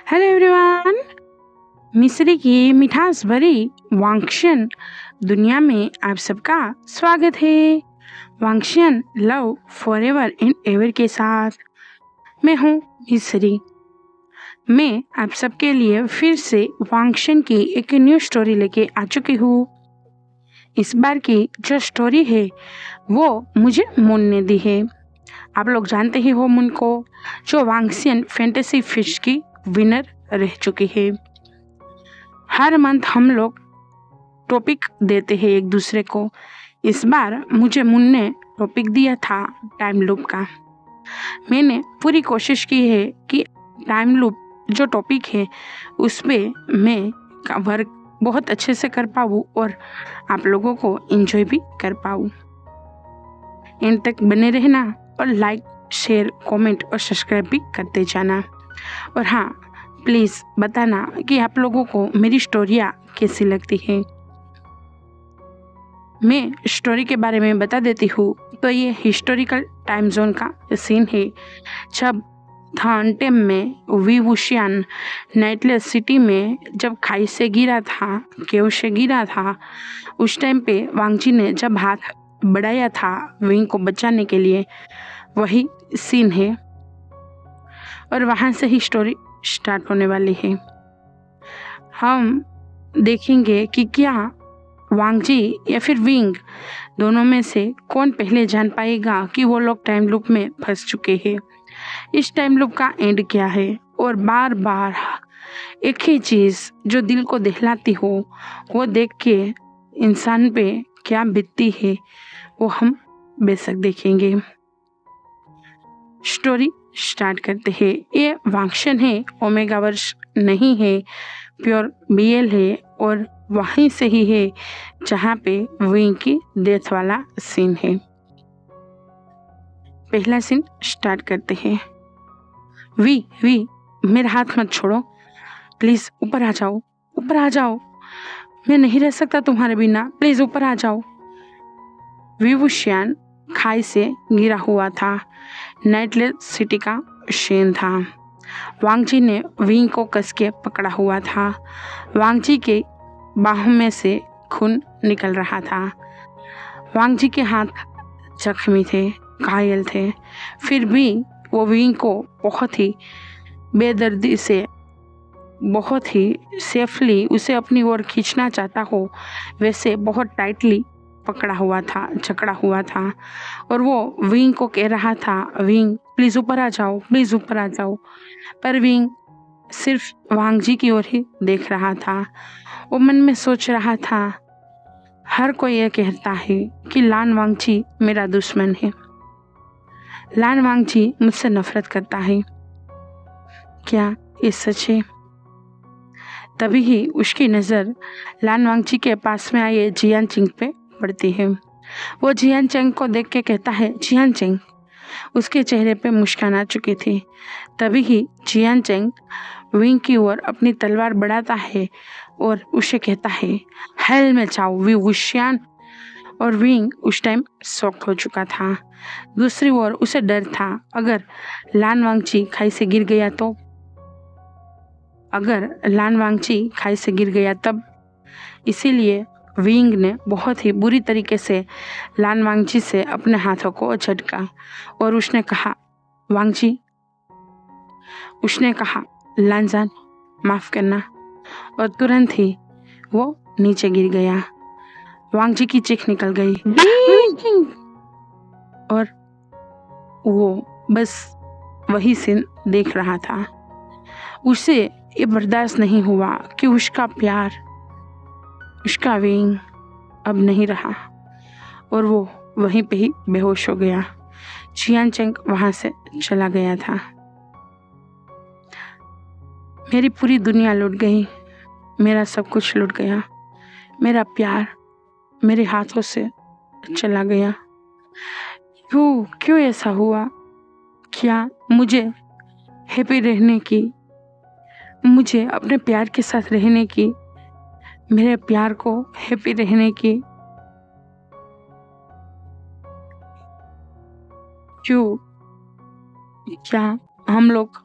Hello everyone. मिस्री की मिठास भरी वांगशियन दुनिया में आप सबका स्वागत है। वांगशियन लव फॉरएवर एंड एवर के साथ मैं हूँ मिस्री। मैं आप सबके लिए फिर से वांगशियन की एक न्यू स्टोरी लेके आ चुकी हूँ। इस बार की जो स्टोरी है वो मुझे मून ने दी है। आप लोग जानते ही हो मून को, जो वांगशियन फैंटेसी फिश की विनर रह चुकी है। हर मंथ हम लोग टॉपिक देते हैं एक दूसरे को। इस बार मुझे मून ने टॉपिक दिया था टाइम लूप का। मैंने पूरी कोशिश की है कि टाइम लूप जो टॉपिक है उस पर मैं वर्क बहुत अच्छे से कर पाऊँ और आप लोगों को एंजॉय भी कर पाऊँ। एंड तक बने रहना और लाइक, शेयर, कमेंट और सब्सक्राइब भी करते जाना। और हाँ, प्लीज़ बताना कि आप लोगों को मेरी स्टोरियाँ कैसी लगती है। मैं स्टोरी के बारे में बता देती हूँ तो ये हिस्टोरिकल टाइम जोन का सीन है। जब थानटेम में वी वुशियान नाइटलेस सिटी में जब खाई से गिरा था, केव से गिरा था, उस टाइम पे वांगजी ने जब हाथ बढ़ाया था विंग को बचाने के लिए, वही सीन है। और वहाँ से ही स्टोरी स्टार्ट होने वाली है। हम देखेंगे कि क्या वांगजी या फिर विंग दोनों में से कौन पहले जान पाएगा कि वो लोग टाइम लूप में फंस चुके हैं। इस टाइम लूप का एंड क्या है, और बार बार एक ही चीज़ जो दिल को दहलाती हो वो देख के इंसान पे क्या बीतती है वो हम बेशक देखेंगे। स्टोरी स्टार्ट करते हैं। ये वांगशियन है, ओमेगा वर्ष नहीं है, प्योर बीएल है और वहीं से ही है जहाँ पे विंग की डेथ वाला सीन है। पहला सीन स्टार्ट करते हैं। वी मेरा हाथ मत छोड़ो, प्लीज ऊपर आ जाओ, ऊपर आ जाओ, मैं नहीं रह सकता तुम्हारे बिना, प्लीज ऊपर आ जाओ। वी वुशियान खाई से गिरा हुआ था, नाइटलेस सिटी का शेन था। वांगजी ने विंग को कस के पकड़ा हुआ था। वांगजी के बाहों में से खून निकल रहा था। वांगजी के हाथ जख्मी थे, घायल थे, फिर भी वो विंग को बहुत ही बेदर्दी से, बहुत ही सेफली उसे अपनी ओर खींचना चाहता हो वैसे बहुत टाइटली पकड़ा हुआ था, जकड़ा हुआ था। और वो विंग को कह रहा था, विंग प्लीज ऊपर आ जाओ, प्लीज ऊपर आ जाओ। पर विंग सिर्फ वांगजी की ओर ही देख रहा था। वो मन में सोच रहा था, हर कोई ये कहता है कि लान वांगजी मेरा दुश्मन है, लान वांगजी मुझसे नफरत करता है। क्या ये सच है? तभी ही उसकी नज़र लान वांगजी के पास में आए जियान चिंग पे पड़ती है। वो जियान चिंग को देख के कहता है, जियान चिंग। उसके चेहरे पे मुस्कान आ चुकी थी। तभी ही जियान चिंग विंग की ओर अपनी तलवार बढ़ाता है और उसे कहता है, हेल में जाओ वी वुशियान। और विंग उस टाइम शॉक हो चुका था। दूसरी ओर उसे डर था, अगर लान वांगजी खाई से गिर गया तो, अगर लान वांगजी खाई से गिर गया तब। इसीलिए विंग ने बहुत ही बुरी तरीके से लान वांगजी से अपने हाथों को झटका और उसने कहा, वांगजी। उसने कहा, लानजान माफ करना। और तुरंत ही वो नीचे गिर गया। वांगजी की चीख निकल गई, और वो बस वही सीन देख रहा था। उसे ये बर्दाश्त नहीं हुआ कि उसका प्यार, उसका विंग अब नहीं रहा और वो वहीं पे ही बेहोश हो गया। जियान चिंग वहां से चला गया था। मेरी पूरी दुनिया लुट गई, मेरा सब कुछ लुट गया, मेरा प्यार मेरे हाथों से चला गया। क्यों क्यों ऐसा हुआ? क्या मुझे हैप्पी रहने की, मुझे अपने प्यार के साथ रहने की, मेरे प्यार को हैप्पी रहने की, क्यों? क्या हम लोग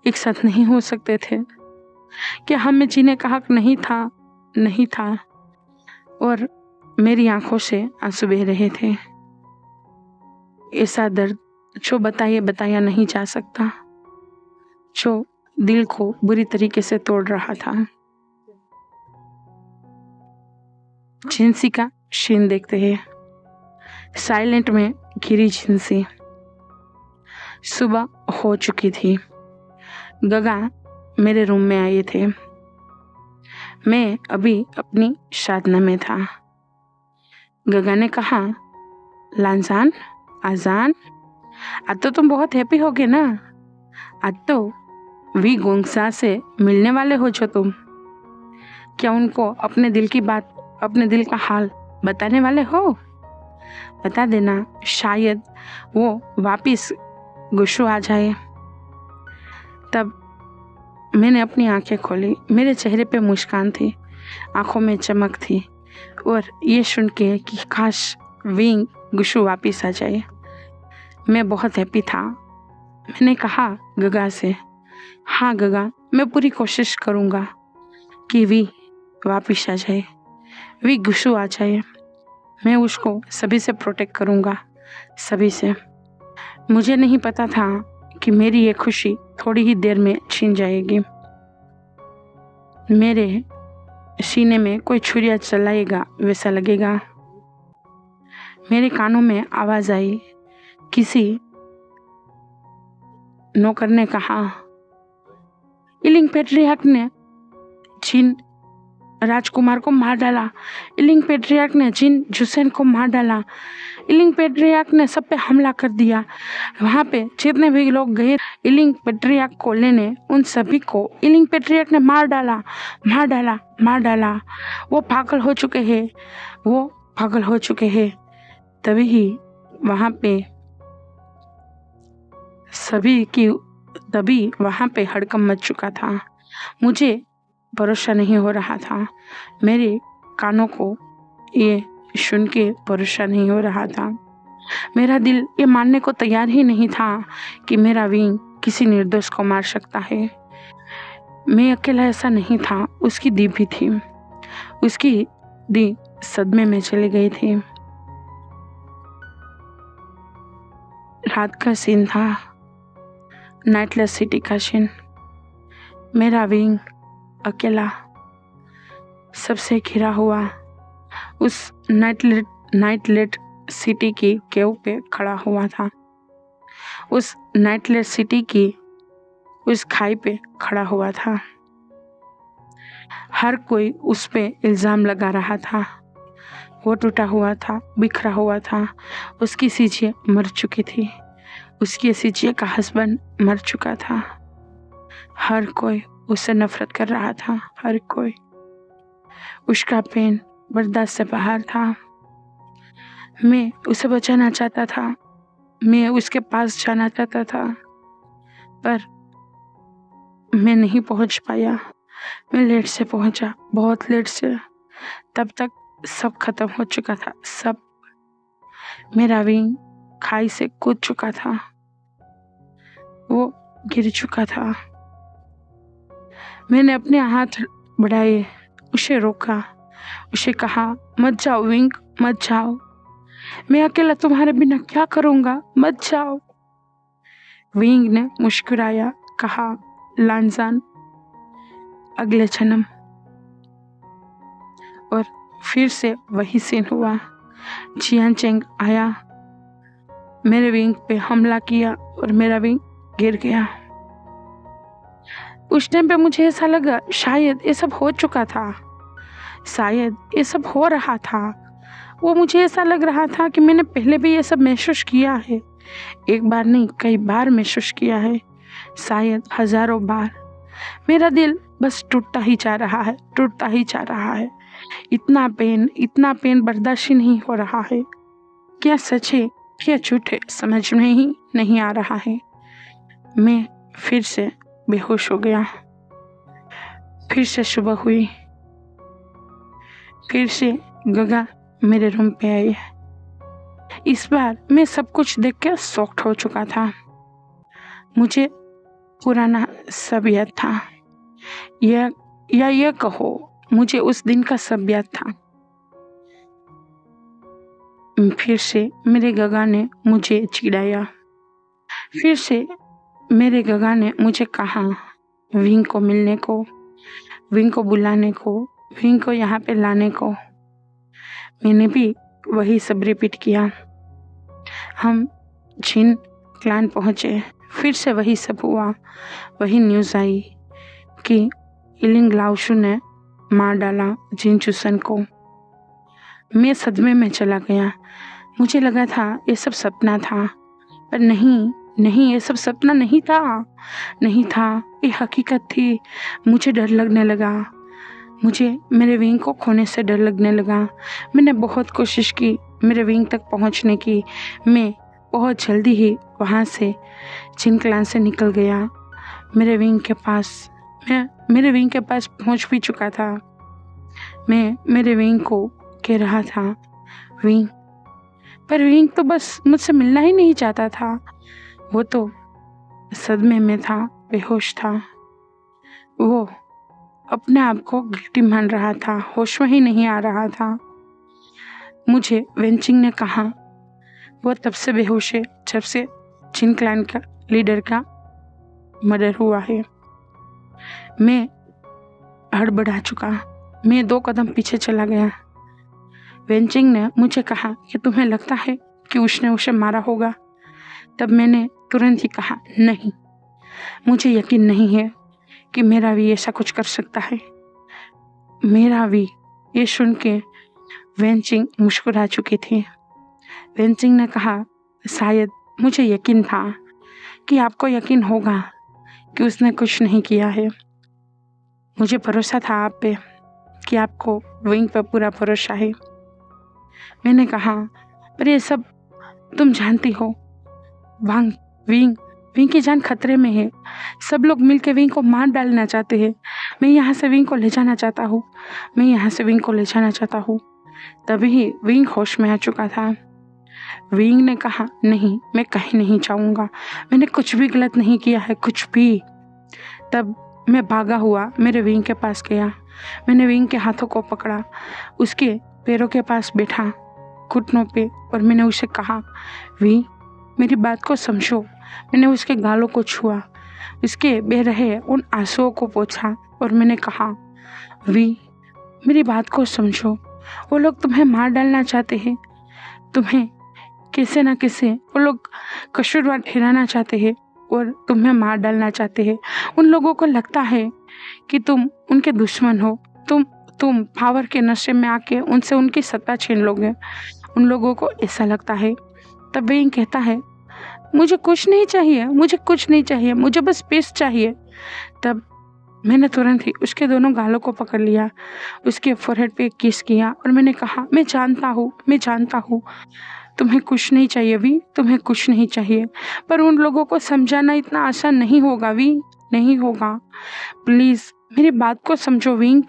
एक साथ नहीं हो सकते थे? क्या हमें जीने का हक नहीं था? नहीं था। और मेरी आंखों से आंसू बह रहे थे। ऐसा दर्द जो बताया नहीं जा सकता, जो दिल को बुरी तरीके से तोड़ रहा था। झिंसी का सीन देखते हैं। साइलेंट में घिरी झिंसी। सुबह हो चुकी थी। गगा मेरे रूम में आए थे। मैं अभी अपनी साधना में था। गगा ने कहा, लांसान, आजान, आज तो तुम बहुत हैप्पी होगे ना? आज तो वी गोंगसा से मिलने वाले हो जो तुम। क्या उनको अपने दिल की बात, अपने दिल का हाल बताने वाले हो? बता देना, शायद वो वापिस गुस्सा आ जाए। तब मैंने अपनी आंखें खोली। मेरे चेहरे पे मुस्कान थी, आंखों में चमक थी, और ये सुन के कि काश विंग गुस्सा वापिस आ जाए, मैं बहुत हैप्पी था। मैंने कहा गगा से, हाँ गगा, मैं पूरी कोशिश करूँगा कि वी वापिस आ जाए, वी गुस्सा आ जाए। मैं उसको सभी से प्रोटेक्ट करूँगा, सभी से। मुझे नहीं पता था कि मेरी ये खुशी थोड़ी ही देर में छीन जाएगी। मेरे सीने में कोई छुरिया चलाएगा वैसा लगेगा। मेरे कानों में आवाज आई, किसी नौकर ने कहा, इलिंग पेट्रियार्क ने जिन राजकुमार को मार डाला, इलिंग पेट्रियार्क ने जिन जुसेन को मार डाला, इलिंग पेट्रियार्क ने सब पे हमला कर दिया। वहाँ पे जितने भी लोग गए इलिंग पेट्रियार्क को लेने, उन सभी को इलिंग पेट्रियार्क ने मार डाला, मार डाला, मार डाला। वो पागल हो चुके हैं, वो पागल हो चुके हैं। तभी ही वहाँ पे तभी वहाँ पे हड़कंप मच चुका था। मुझे भरोसा नहीं हो रहा था। मेरे कानों को ये सुन के भरोसा नहीं हो रहा था। मेरा दिल ये मानने को तैयार ही नहीं था कि मेरा विंग किसी निर्दोष को मार सकता है। मैं अकेला ऐसा नहीं था, उसकी दी भी थी। उसकी दी सदमे में चली गई थी। रात का सीन था, नाइटलेस सिटी का सीन। मेरा विंग अकेला सबसे घिरा हुआ उस नाइटलेट सिटी की केव पे खड़ा हुआ था। उस नाइटलेट सिटी की उस खाई पे खड़ा हुआ था। हर कोई उस पे इल्जाम लगा रहा था। वो टूटा हुआ था, बिखरा हुआ था। उसकी सीजे मर चुकी थी। उसकी सीजे का हस्बैंड मर चुका था। हर कोई उससे नफरत कर रहा था। हर कोई उसका पेन बर्दाश्त से बाहर था। मैं उसे बचाना चाहता था। मैं उसके पास जाना चाहता था, पर मैं नहीं पहुंच पाया। मैं लेट से पहुंचा, बहुत लेट से। तब तक सब खत्म हो चुका था। सब। मेरा विंग खाई से कूद चुका था। वो गिर चुका था। मैंने अपने हाथ बढ़ाए, उसे रोका, उसे कहा, मत जाओ विंग, मत जाओ। मैं अकेला तुम्हारे बिना क्या करूँगा, मत जाओ। विंग ने मुस्कुराया, कहा, लांजान, अगले जन्म। और फिर से वही सीन हुआ। जियान चेंग आया, मेरे विंग पे हमला किया और मेरा विंग गिर गया। उस टाइम पे मुझे ऐसा लगा शायद ये सब हो चुका था, शायद ये सब हो रहा था। वो मुझे ऐसा लग रहा था कि मैंने पहले भी ये सब महसूस किया है। एक बार नहीं, कई बार महसूस किया है, शायद हजारों बार। मेरा दिल बस टूटता ही जा रहा है, टूटता ही जा रहा है। इतना पेन बर्दाश्त ही नहीं हो रहा है। क्या सच है, क्या झूठ है, समझ में ही नहीं आ रहा है। मैं फिर से बेहोश हो गया। फिर से सुबह हुई। फिर से गगा मेरे रूम पे आई। इस बार मैं सब कुछ देख के शॉक्ड हो चुका था। मुझे पुराना सब याद था, या यह कहो मुझे उस दिन का सब याद था। फिर से मेरे गगा ने मुझे चिढ़ाया, फिर से मेरे गगा ने मुझे कहा विंग को मिलने को, विंग को बुलाने को, विंग को यहाँ पे लाने को। मैंने भी वही सब रिपीट किया। हम जिन क्लान पहुँचे, फिर से वही सब हुआ। वही न्यूज़ आई कि इलिंग लाओशु ने मार डाला जिन चुसन को। मैं सदमे में चला गया। मुझे लगा था ये सब सपना था, पर नहीं, ये सब सपना नहीं था, ये हकीकत थी। मुझे डर लगने लगा, मुझे मेरे विंग को खोने से डर लगने लगा। मैंने बहुत कोशिश की मेरे विंग तक पहुंचने की। मैं बहुत जल्दी ही वहाँ से जिन क्लान से निकल गया। मैं मेरे विंग के पास पहुंच भी चुका था। मैं मेरे विंग को कह रहा था विंग, पर विंग तो बस मुझसे मिलना ही नहीं चाहता था। वो तो सदमे में था, बेहोश था। वो अपने आप को गिल्टी मान रहा था, होश में ही नहीं आ रहा था। मुझे वेंचिंग ने कहा वो तब से बेहोश है जब से जिन क्लैन का लीडर का मर्डर हुआ है। मैं हड़बड़ा चुका। मैं 2 कदम पीछे चला गया। वेंचिंग ने मुझे कहा कि तुम्हें लगता है कि उसने उसे मारा होगा? तब मैंने तुरंत ही कहा नहीं, मुझे यकीन नहीं है कि मेरा भी ऐसा कुछ कर सकता है। मेरा भी। ये सुन के वेंचिंग मुस्कुरा चुकी थी। वेंचिंग ने कहा शायद मुझे यकीन था कि आपको यकीन होगा कि उसने कुछ नहीं किया है। मुझे भरोसा था आप पे कि आपको विंग पर पूरा भरोसा है। मैंने कहा पर ये सब तुम जानती हो, विंग की जान खतरे में है। सब लोग मिलकर विंग को मार डालना चाहते हैं। मैं यहाँ से विंग को ले जाना चाहता हूँ। तभी विंग होश में आ चुका था। विंग ने कहा नहीं, मैं कहीं नहीं जाऊँगा, मैंने कुछ भी गलत नहीं किया है, कुछ भी। तब मैं भागा हुआ मेरे विंग के पास गया। मैंने विंग के हाथों को पकड़ा, उसके पैरों के पास बैठा घुटनों पे, और मैंने उसे कहा विंग मेरी बात को समझो। मैंने उसके गालों को छुआ, उसके बह रहे उन आंसुओं को पोंछा, और मैंने कहा विंग मेरी बात को समझो। वो लोग तुम्हें मार डालना चाहते हैं, तुम्हें कैसे ना कैसे वो लोग कसूरवार ठहराना चाहते हैं और तुम्हें मार डालना चाहते हैं। उन लोगों को लगता है कि तुम उनके दुश्मन हो, तुम पावर के नशे में आके उनसे उनकी सत्ता छीन लोगे। उन लोगों को ऐसा लगता है। तब विंग कहता है मुझे कुछ नहीं चाहिए, मुझे बस पीस चाहिए। तब मैंने तुरंत ही उसके दोनों गालों को पकड़ लिया, उसके फोरहेड पे एक किस किया, और मैंने कहा मैं जानता हूँ तुम्हें कुछ नहीं चाहिए वी, तुम्हें कुछ नहीं चाहिए, पर उन लोगों को समझाना इतना आसान नहीं होगा वी, नहीं होगा। प्लीज़ मेरी बात को समझो विंग,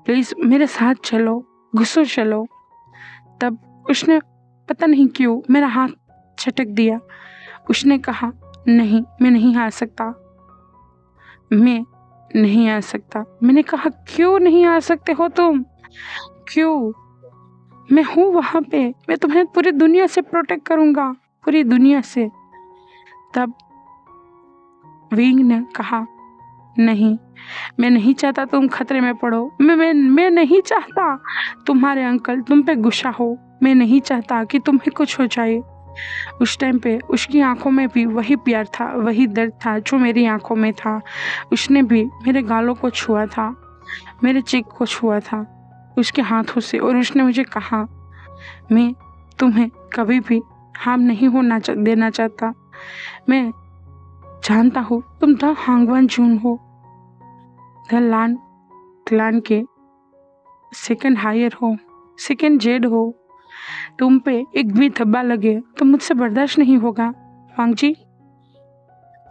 प्लीज़ मेरे साथ चलो, गुस्सो चलो। तब उसने पता नहीं क्यों मेरा हाथ झटक दिया। उसने कहा नहीं, मैं नहीं आ सकता। मैंने कहा क्यों नहीं आ सकते हो तुम? क्यों? मैं हूँ वहाँ पे, मैं तुम्हें पूरी दुनिया से प्रोटेक्ट करूँगा, पूरी दुनिया से। तब विंग ने कहा नहीं, मैं नहीं चाहता तुम खतरे में पड़ो। मैं नहीं चाहता तुम्हारे अंकल तुम पे गुस्सा हो। मैं नहीं चाहता कि तुम्हें कुछ हो जाए। उस टाइम पे उसकी आंखों में भी वही प्यार था, वही दर्द था जो मेरी आंखों में था। उसने भी मेरे गालों को छुआ था, मेरे चीक को छुआ था उसके हाथों से, और उसने मुझे कहा मैं तुम्हें कभी भी हार्म नहीं देना चाहता। मैं जानता हूँ तुम द हांगवान जून हो, द लान क्लान के सेकंड हायर हो, सेकंड जेड हो। तुम पे एक भी धब्बा लगे तो मुझसे बर्दाश्त नहीं होगा। वांग जी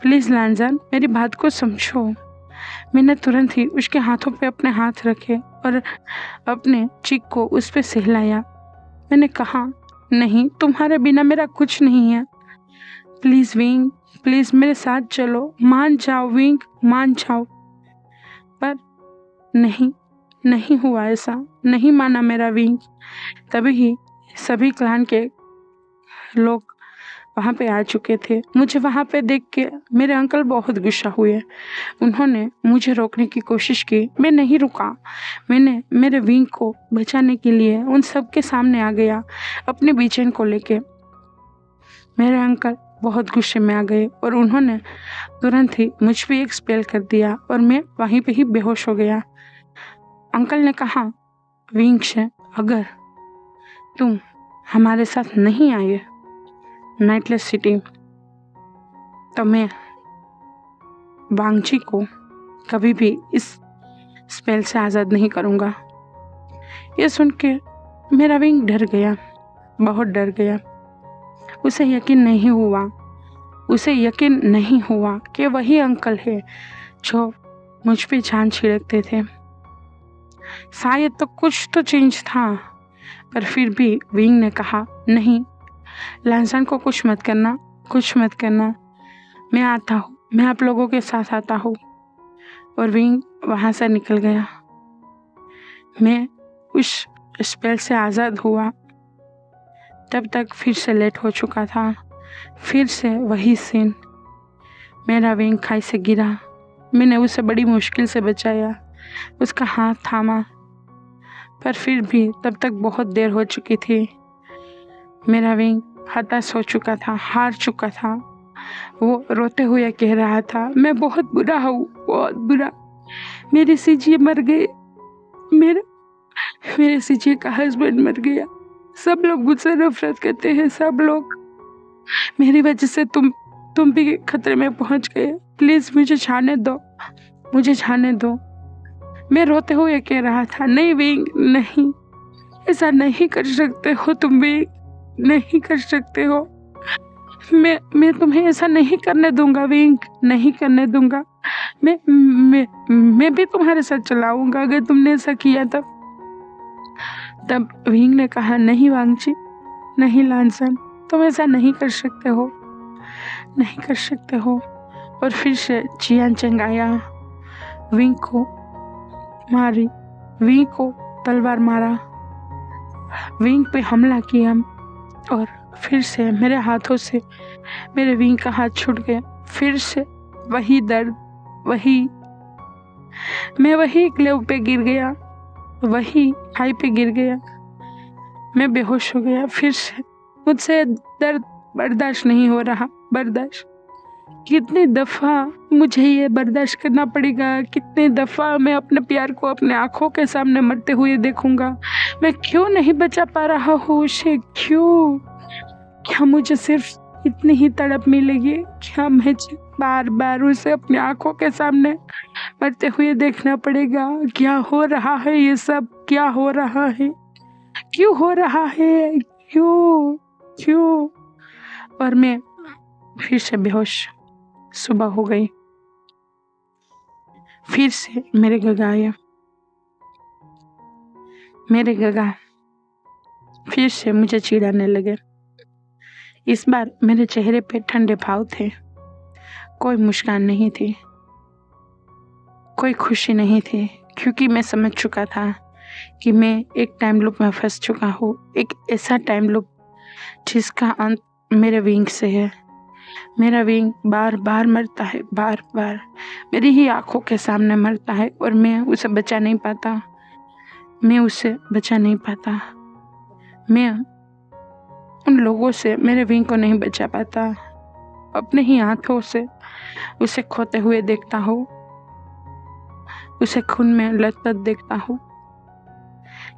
प्लीज़ लानजान मेरी बात को समझो। मैंने तुरंत ही उसके हाथों पे अपने हाथ रखे और अपने चीक को उस पे सहलाया। मैंने कहा नहीं, तुम्हारे बिना मेरा कुछ नहीं है। प्लीज़ विंग, प्लीज़ मेरे साथ चलो, मान जाओ विंग, मान जाओ। पर नहीं, नहीं हुआ ऐसा, नहीं माना मेरा विंग। तभी ही सभी क्लान के लोग वहाँ पे आ चुके थे। मुझे वहाँ पे देख के मेरे अंकल बहुत गुस्सा हुए। उन्होंने मुझे रोकने की कोशिश की, मैं नहीं रुका। मैंने मेरे विंग को बचाने के लिए उन सब के सामने आ गया अपने बेचैन को लेके। मेरे अंकल बहुत गुस्से में आ गए और उन्होंने तुरंत ही मुझ पे एक स्पेल कर दिया और मैं वहीं पे ही बेहोश हो गया। अंकल ने कहा, विंग से अगर तुम हमारे साथ नहीं आए नाइटलेस सिटी तो मैं वांगची को कभी भी इस स्पेल से आज़ाद नहीं करूँगा। ये सुन के मेरा विंग डर गया, बहुत डर गया। उसे यकीन नहीं हुआ कि वही अंकल है जो मुझ पे जान छिड़कते थे। शायद तो कुछ तो चेंज था, पर फिर भी विंग ने कहा, नहीं लांसन को कुछ मत करना, मैं आता हूँ, मैं आप लोगों के साथ आता हूँ। और विंग वहाँ से निकल गया। मैं उस स्पेल से आज़ाद हुआ तब तक फिर से लेट हो चुका था। फिर से वही सीन, मेरा विंग खाई से गिरा। मैंने उसे बड़ी मुश्किल से बचाया, उसका हाथ थामा, पर फिर भी तब तक बहुत देर हो चुकी थी। मेरा विंग हताश हो चुका था, हार चुका था। वो रोते हुए कह रहा था, मैं बहुत बुरा हूँ, बहुत बुरा। मेरे सीजे मर गए, मेरे सीजे का हस्बैंड मर गया। सब लोग मुझसे नफरत करते हैं, सब लोग। मेरी वजह से तुम भी खतरे में पहुंच गए। प्लीज मुझे जाने दो। मैं रोते हुए कह रहा था, नहीं विंग, नहीं, ऐसा नहीं कर सकते हो तुम भी, नहीं कर सकते हो। मैं तुम्हें ऐसा नहीं करने दूंगा विंग, नहीं करने दूंगा। मैं भी तुम्हारे साथ चलाऊंगा अगर तुमने ऐसा किया तब विंग ने कहा, नहीं वांगची, नहीं लांसन, तुम ऐसा नहीं कर सकते हो। और फिर से चियान चंग आया, विंग को तलवार मारा, विंग पे हमला किया और फिर से मेरे हाथों से मेरे विंग का हाथ छूट गया। फिर से वही दर्द, मैं वही क्लेव पे गिर गया, वही खाई पे गिर गया, मैं बेहोश हो गया। फिर से मुझसे दर्द बर्दाश्त नहीं हो रहा। कितनी दफा मुझे ये बर्दाश्त करना पड़ेगा, कितनी दफा मैं अपने प्यार को अपने आंखों के सामने मरते हुए देखूंगा। मैं क्यों नहीं बचा पा रहा हूँ उसे, क्या मुझे सिर्फ इतनी ही तड़प मिलेगी? क्या मुझे बार बार उसे अपनी आंखों के सामने मरते हुए देखना पड़ेगा? क्या हो रहा है ये सब, क्या हो रहा है, क्यों हो रहा है, क्यों? और मैं फिर से बेहोश। सुबह हो गई, फिर से मेरे गगा आया। मेरे गगा फिर से मुझे चिढ़ाने लगे। इस बार मेरे चेहरे पे ठंडे भाव थे, कोई मुस्कान नहीं थी, कोई खुशी नहीं थी, क्योंकि मैं समझ चुका था कि मैं एक टाइम लूप में फंस चुका हूँ। एक ऐसा टाइम लूप जिसका अंत मेरे विंग से है। मेरा विंग बार बार मरता है, बार बार मेरी ही आंखों के सामने मरता है और मैं उसे बचा नहीं पाता। मैं उन लोगों से मेरे विंग को नहीं बचा पाता। अपने ही हाथों से उसे खोते हुए देखता हूँ, उसे खून में लथपथ देखता हूँ।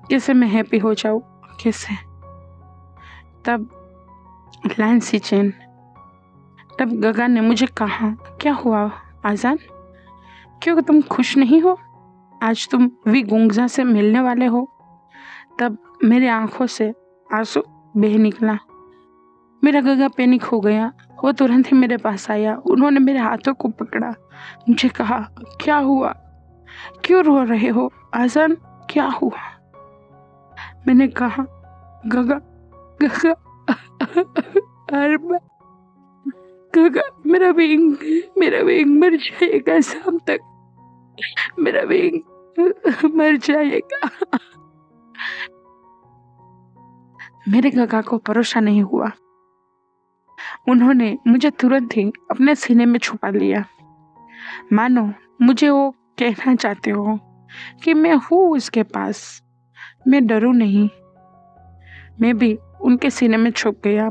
कैसे मैं हैप्पी हो जाऊँ, कैसे? तब लांसी चैन, तब गगा ने मुझे कहा, क्या हुआ आजान, क्यों तुम खुश नहीं हो? आज तुम वी गुंगजा से मिलने वाले हो। तब मेरे आंखों से आंसू बह निकला। मेरा गगा पैनिक हो गया। वो तुरंत ही मेरे पास आया, उन्होंने मेरे हाथों को पकड़ा, मुझे कहा, क्या हुआ, क्यों रो रहे हो आजान, क्या हुआ? मैंने कहा, गगा गगा, मेरा विंग मर जाएगा शाम तक, मेरा विंग मर जाएगा। मेरे गगा को भरोसा नहीं हुआ। उन्होंने मुझे तुरंत ही अपने सीने में छुपा लिया, मानो मुझे वो कहना चाहते हो कि मैं हूँ उसके पास, मैं डरूं नहीं। मैं भी उनके सीने में छुप गया,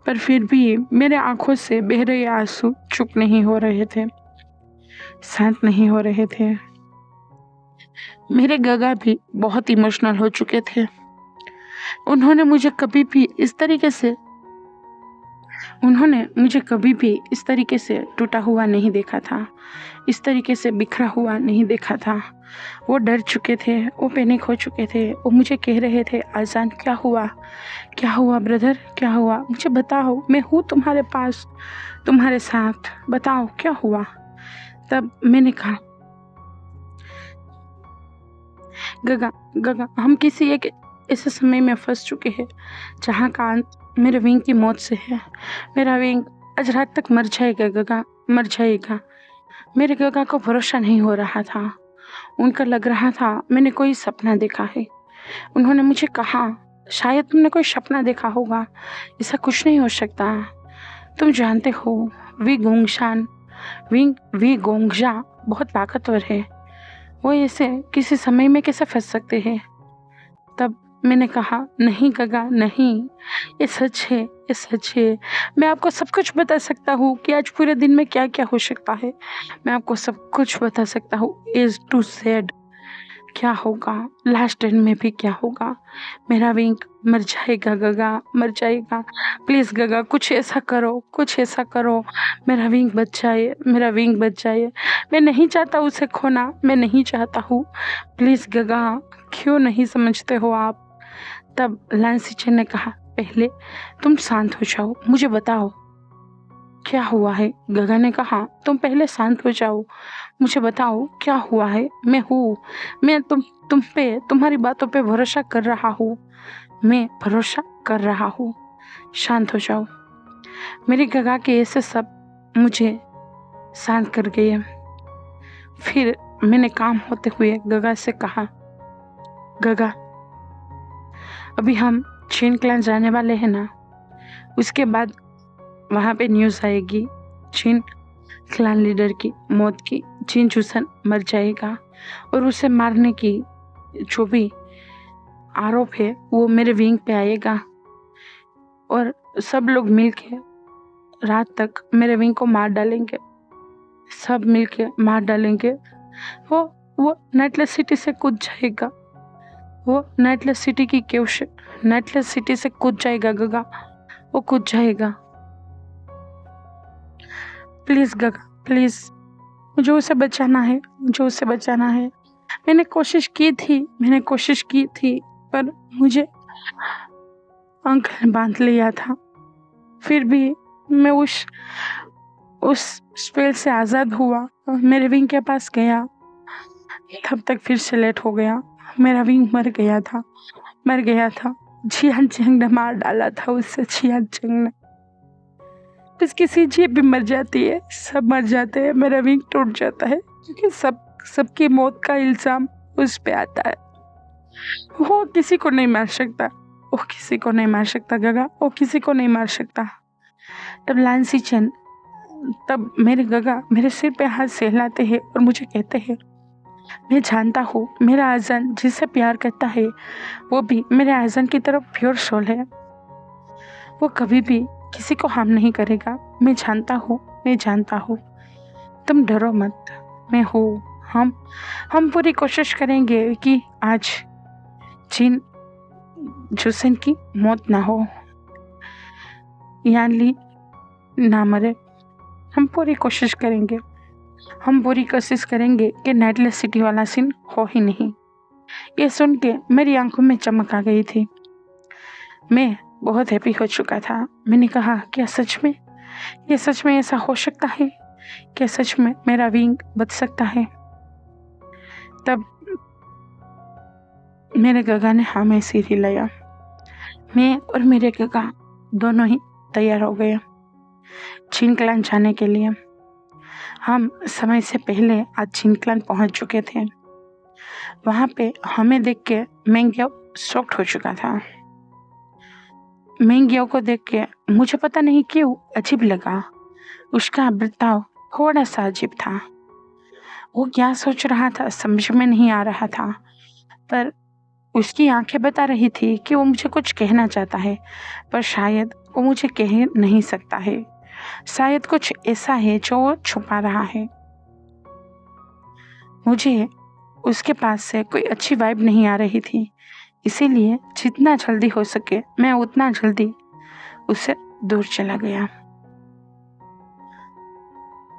पर फिर भी मेरे आंखों से बह रहे आंसू चुप नहीं हो रहे थे, शांत नहीं हो रहे थे। मेरे गगा भी बहुत इमोशनल हो चुके थे। उन्होंने मुझे कभी भी इस तरीके से टूटा हुआ नहीं देखा था, इस तरीके से बिखरा हुआ नहीं देखा था। वो डर चुके थे, वो पैनिक हो चुके थे। वो मुझे कह रहे थे, आजान क्या हुआ ब्रदर, क्या हुआ, मुझे बताओ, मैं हूँ तुम्हारे पास, तुम्हारे साथ, बताओ क्या हुआ। तब मैंने कहा, गगा हम किसी एक ऐसे समय में फंस चुके हैं जहाँ का अंत मेरे विंग की मौत से है। मेरा विंग आज रात तक मर जाएगा गगा, मर जाएगा। मेरे गगा को भरोसा नहीं हो रहा था। उनका लग रहा था मैंने कोई सपना देखा है। उन्होंने मुझे कहा, शायद तुमने कोई सपना देखा होगा, ऐसा कुछ नहीं हो सकता। तुम जानते हो वी गोंगजा बहुत ताकतवर है, वो ऐसे किसी समय में कैसे फंस सकते हैं। तब मैंने कहा, नहीं गगा नहीं, ये सच है। मैं आपको सब कुछ बता सकता हूँ कि आज पूरे दिन में क्या क्या हो सकता है। मैं आपको सब कुछ बता सकता हूँ, इज टू सेड, क्या होगा लास्ट एंड में भी क्या होगा। मेरा विंग मर जाएगा गगा, मर जाएगा। प्लीज गगा कुछ ऐसा करो, मेरा विंग बच जाए। मैं नहीं चाहता उसे खोना, मैं नहीं चाहता हूँ। प्लीज गगा, क्यों नहीं समझते हो आप। तब लैंसी चेन ने कहा, पहले तुम शांत हो जाओ, मुझे बताओ क्या हुआ है। गगा ने कहा, तुम पहले शांत हो जाओ, मुझे बताओ क्या हुआ है। मैं तुम पे, तुम्हारी बातों पे भरोसा कर रहा हूँ, शांत हो जाओ। मेरे गगा के ऐसे सब मुझे शांत कर गए। फिर मैंने काम होते हुए गगा से कहा, गगा अभी हम चीन क्लैन जाने वाले हैं ना, उसके बाद वहाँ पे न्यूज़ आएगी चीन क्लैन लीडर की मौत की। चीन चूसन मर जाएगा और उसे मारने की जो भी आरोप है वो मेरे विंग पे आएगा और सब लोग मिलके रात तक मेरे विंग को मार डालेंगे, सब मिलके मार डालेंगे। वो नाइटलेस सिटी से कूद जाएगा, वो नाइटलेस सिटी की केव से नाइटलेस सिटी से कूद जाएगा गगा, वो कूद जाएगा। प्लीज गगा प्लीज, मुझे उसे बचाना है। मैंने कोशिश की थी पर मुझे अंकल बांध लिया था। फिर भी मैं उस स्पेल से आज़ाद हुआ, मेरे विंग के पास गया, तब तक फिर से लेट हो गया। मेरा विंग मर गया था। जियान चेंग ने मार डाला था उससे, जियान चेंग ने। उसकी सीजीए भी मर जाती है, सब मर जाते हैं, मेरा विंग टूट जाता है क्योंकि सबकी मौत का इल्जाम उस पे आता है। वो किसी को नहीं मार सकता गगा, वो किसी को नहीं मार सकता। तब मेरे गगा मेरे सिर पे हाथ सहलाते हैं और मुझे कहते हैं, मैं जानता हूँ मेरा आज़ान जिससे प्यार करता है वो भी मेरे आज़ान की तरफ प्योर सोल है, वो कभी भी किसी को हार्म नहीं करेगा। मैं जानता हूँ। तुम डरो मत, मैं हूँ। हम पूरी कोशिश करेंगे कि आज चीन चूसन की मौत ना हो, यान ली ना मरे। हम पूरी कोशिश करेंगे कि नाइटलेस सिटी वाला सीन हो ही नहीं। ये सुन के मेरी आंखों में चमक आ गई थी। मैं बहुत हैप्पी हो चुका था। मैंने कहा, क्या सच में ऐसा हो सकता है? क्या सच में मेरा विंग बच सकता है? तब मेरे गगा ने हाँ में सिर हिलाया। मैं और मेरे गगा दोनों ही तैयार हो गए। चिंकलान जाने के लिए। हम समय से पहले आज चिंकलान पहुंच चुके थे। वहां पे हमें देख के मेंग्याओ शॉक्ड हो चुका था। मेंग्याओ को देख के मुझे पता नहीं क्यों अजीब लगा। उसका बर्ताव थोड़ा सा अजीब था। वो क्या सोच रहा था समझ में नहीं आ रहा था, पर उसकी आंखें बता रही थी कि वो मुझे कुछ कहना चाहता है, पर शायद वो मुझे कह नहीं सकता है। शायद कुछ ऐसा है जो वो छुपा रहा है। मुझे उसके पास से कोई अच्छी वाइब नहीं आ रही थी, इसीलिए जितना जल्दी हो सके मैं उतना जल्दी उससे दूर चला गया।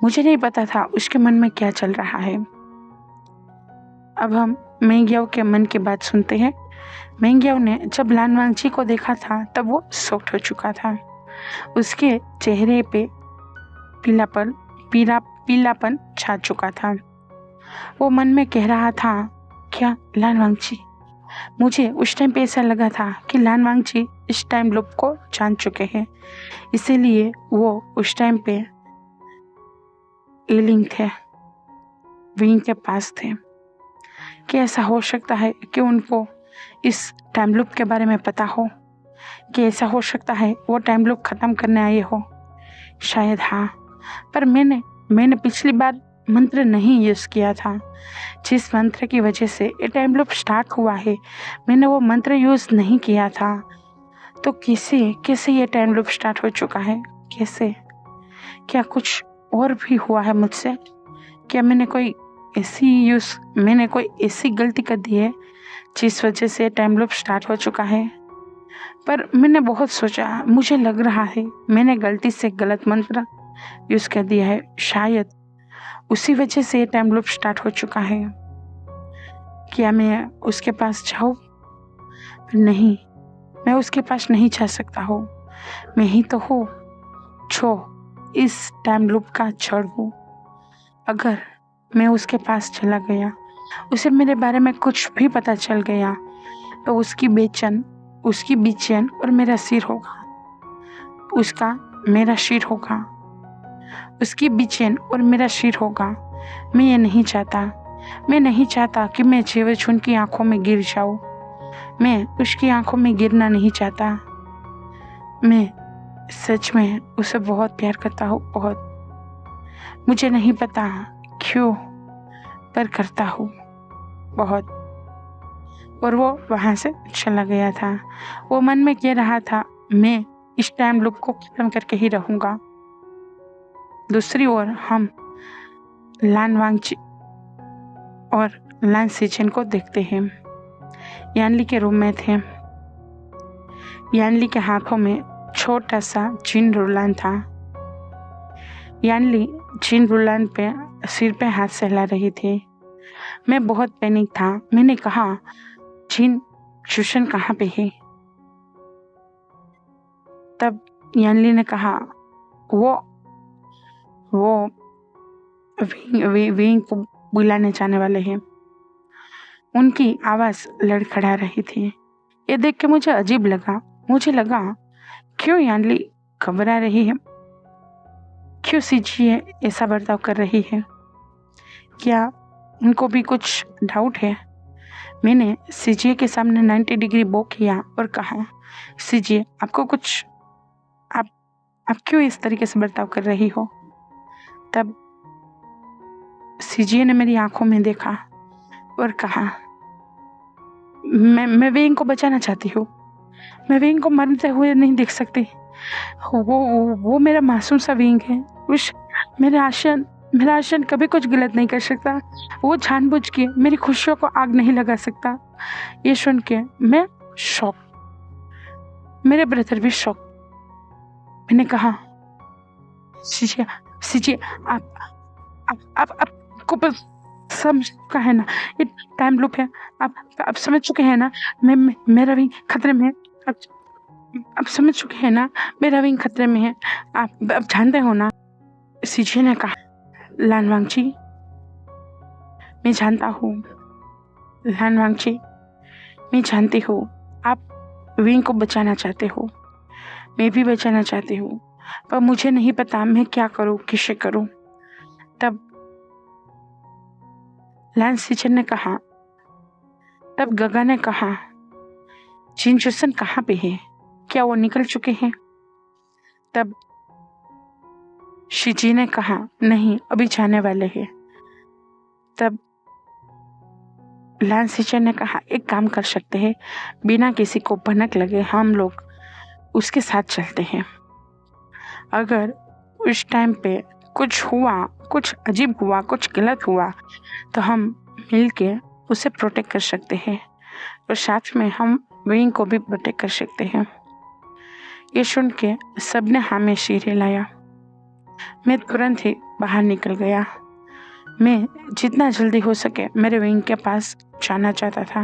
मुझे नहीं पता था उसके मन में क्या चल रहा है। अब हम मेंग्याओ के मन की बात सुनते हैं। मेंग्याओ ने जब लान वांगची को देखा था तब वो शॉक्ड हो चुका था। उसके चेहरे पे पीलापन छा चुका था। वो मन में कह रहा था, क्या लान वांगची? मुझे उस टाइम पे ऐसा लगा था कि लान वांगची इस टाइम लूप को जान चुके हैं, इसीलिए वो उस टाइम पे एलिंग थे, विंग के पास थे। कि ऐसा हो सकता है कि उनको इस टाइम लूप के बारे में पता हो, कि ऐसा हो सकता है वो टाइम लूप खत्म करने आए हो। शायद हाँ, पर मैंने पिछली बार मंत्र नहीं यूज किया था। जिस मंत्र की वजह से ये टाइम लूप स्टार्ट हुआ है, मैंने वो मंत्र यूज नहीं किया था। तो कैसे ये टाइम लूप स्टार्ट हो चुका है? कैसे? क्या कुछ और भी हुआ है मुझसे? क्या मैंने कोई ऐसी गलती कर दी है जिस वजह से टाइम लूप स्टार्ट हो चुका है? पर मैंने बहुत सोचा, मुझे लग रहा है मैंने गलती से गलत मंत्र यूज कर दिया है। शायद उसी वजह से टाइम लूप स्टार्ट हो चुका है। क्या मैं उसके पास जाऊं? नहीं, मैं उसके पास नहीं जा सकता हूँ। मैं ही तो हूँ जो इस टाइम लूप का जड़ हूँ। अगर मैं उसके पास चला गया, उसे मेरे बारे में कुछ भी पता चल गया, तो उसकी बेचैन और मेरा सिर होगा। उसका मेरा सिर होगा, उसकी बेचैन और मेरा सिर होगा। मैं ये नहीं चाहता। मैं नहीं चाहता कि मैं जेवछुन की आंखों में गिर जाऊं। मैं उसकी आंखों में गिरना नहीं चाहता। मैं सच में उसे बहुत प्यार करता हूँ, बहुत। मुझे नहीं पता क्यों, पर करता हूँ बहुत। और वो वहां से चला गया था। वो मन में कह रहा था, मैं इस टाइम लूप को खत्म करके ही रहूंगा। दूसरी ओर हम लान वांगची और लान सीचेन को देखते हैं। यानली के रूम में थे। यानली के हाथों में छोटा सा जिन रुलान था। यानली जिन रुलान पे सिर पे हाथ सहला रही थी। मैं बहुत पैनिक था। मैंने कहा, जिन शुशन कहाँ पे है? तब यानली ने कहा, वो विंग को बुलाने जाने वाले हैं। उनकी आवाज लड़खड़ा रही थी। ये देख के मुझे अजीब लगा। मुझे लगा, क्यों यानली घबरा रही है? क्यों सीजिए ऐसा बर्ताव कर रही है? क्या उनको भी कुछ डाउट है? मैंने सीजिए के सामने 90 डिग्री बो किया और कहा, सीजिए आपको कुछ आप क्यों इस तरीके से बर्ताव कर रही हो? तब सीजिए ने मेरी आंखों में देखा और कहा, मैं वेइंग को बचाना चाहती हूँ। मैं वेइंग को मरते हुए नहीं देख सकती। वो मेरा मासूम सा वेइंग है। मेरा आशन कभी कुछ गलत नहीं कर सकता। वो जानबूझ के मेरी खुशियों को आग नहीं लगा सकता। ये सुन के मैं शॉक, मेरे ब्रदर भी शॉक। मैंने कहा, सीजिए आपको बस समझ चुका है ना, ये टाइम लूप है। आप समझ चुके हैं ना, मेरा भी खतरे में है। आप समझ चुके हैं ना, मेरा भी खतरे में है। आप जानते हो ना? सीजे ने कहा, लान वांगची, मैं जानता हूँ। लान वांगची, मैं जानती हूँ आप विंग को बचाना चाहते हो। मैं भी बचाना चाहती हूँ। पर मुझे नहीं पता मैं क्या करूं, किसे करूं। तब लैंस टीचर ने कहा, तब गगा ने कहा, जिन चुसन कहाँ पे है, क्या वो निकल चुके हैं? तब शिजी ने कहा, नहीं, अभी जाने वाले हैं। तब लैंस टीचर ने कहा, एक काम कर सकते हैं, बिना किसी को भनक लगे हम लोग उसके साथ चलते हैं। अगर उस टाइम पे कुछ हुआ, कुछ अजीब हुआ, कुछ गलत हुआ, तो हम मिलके उसे प्रोटेक्ट कर सकते हैं और साथ में हम विंग को भी प्रोटेक्ट कर सकते हैं। ये सुन के सबने हाँ में सिर हिलाया। मैं तुरंत ही बाहर निकल गया। मैं जितना जल्दी हो सके मेरे विंग के पास जाना चाहता था,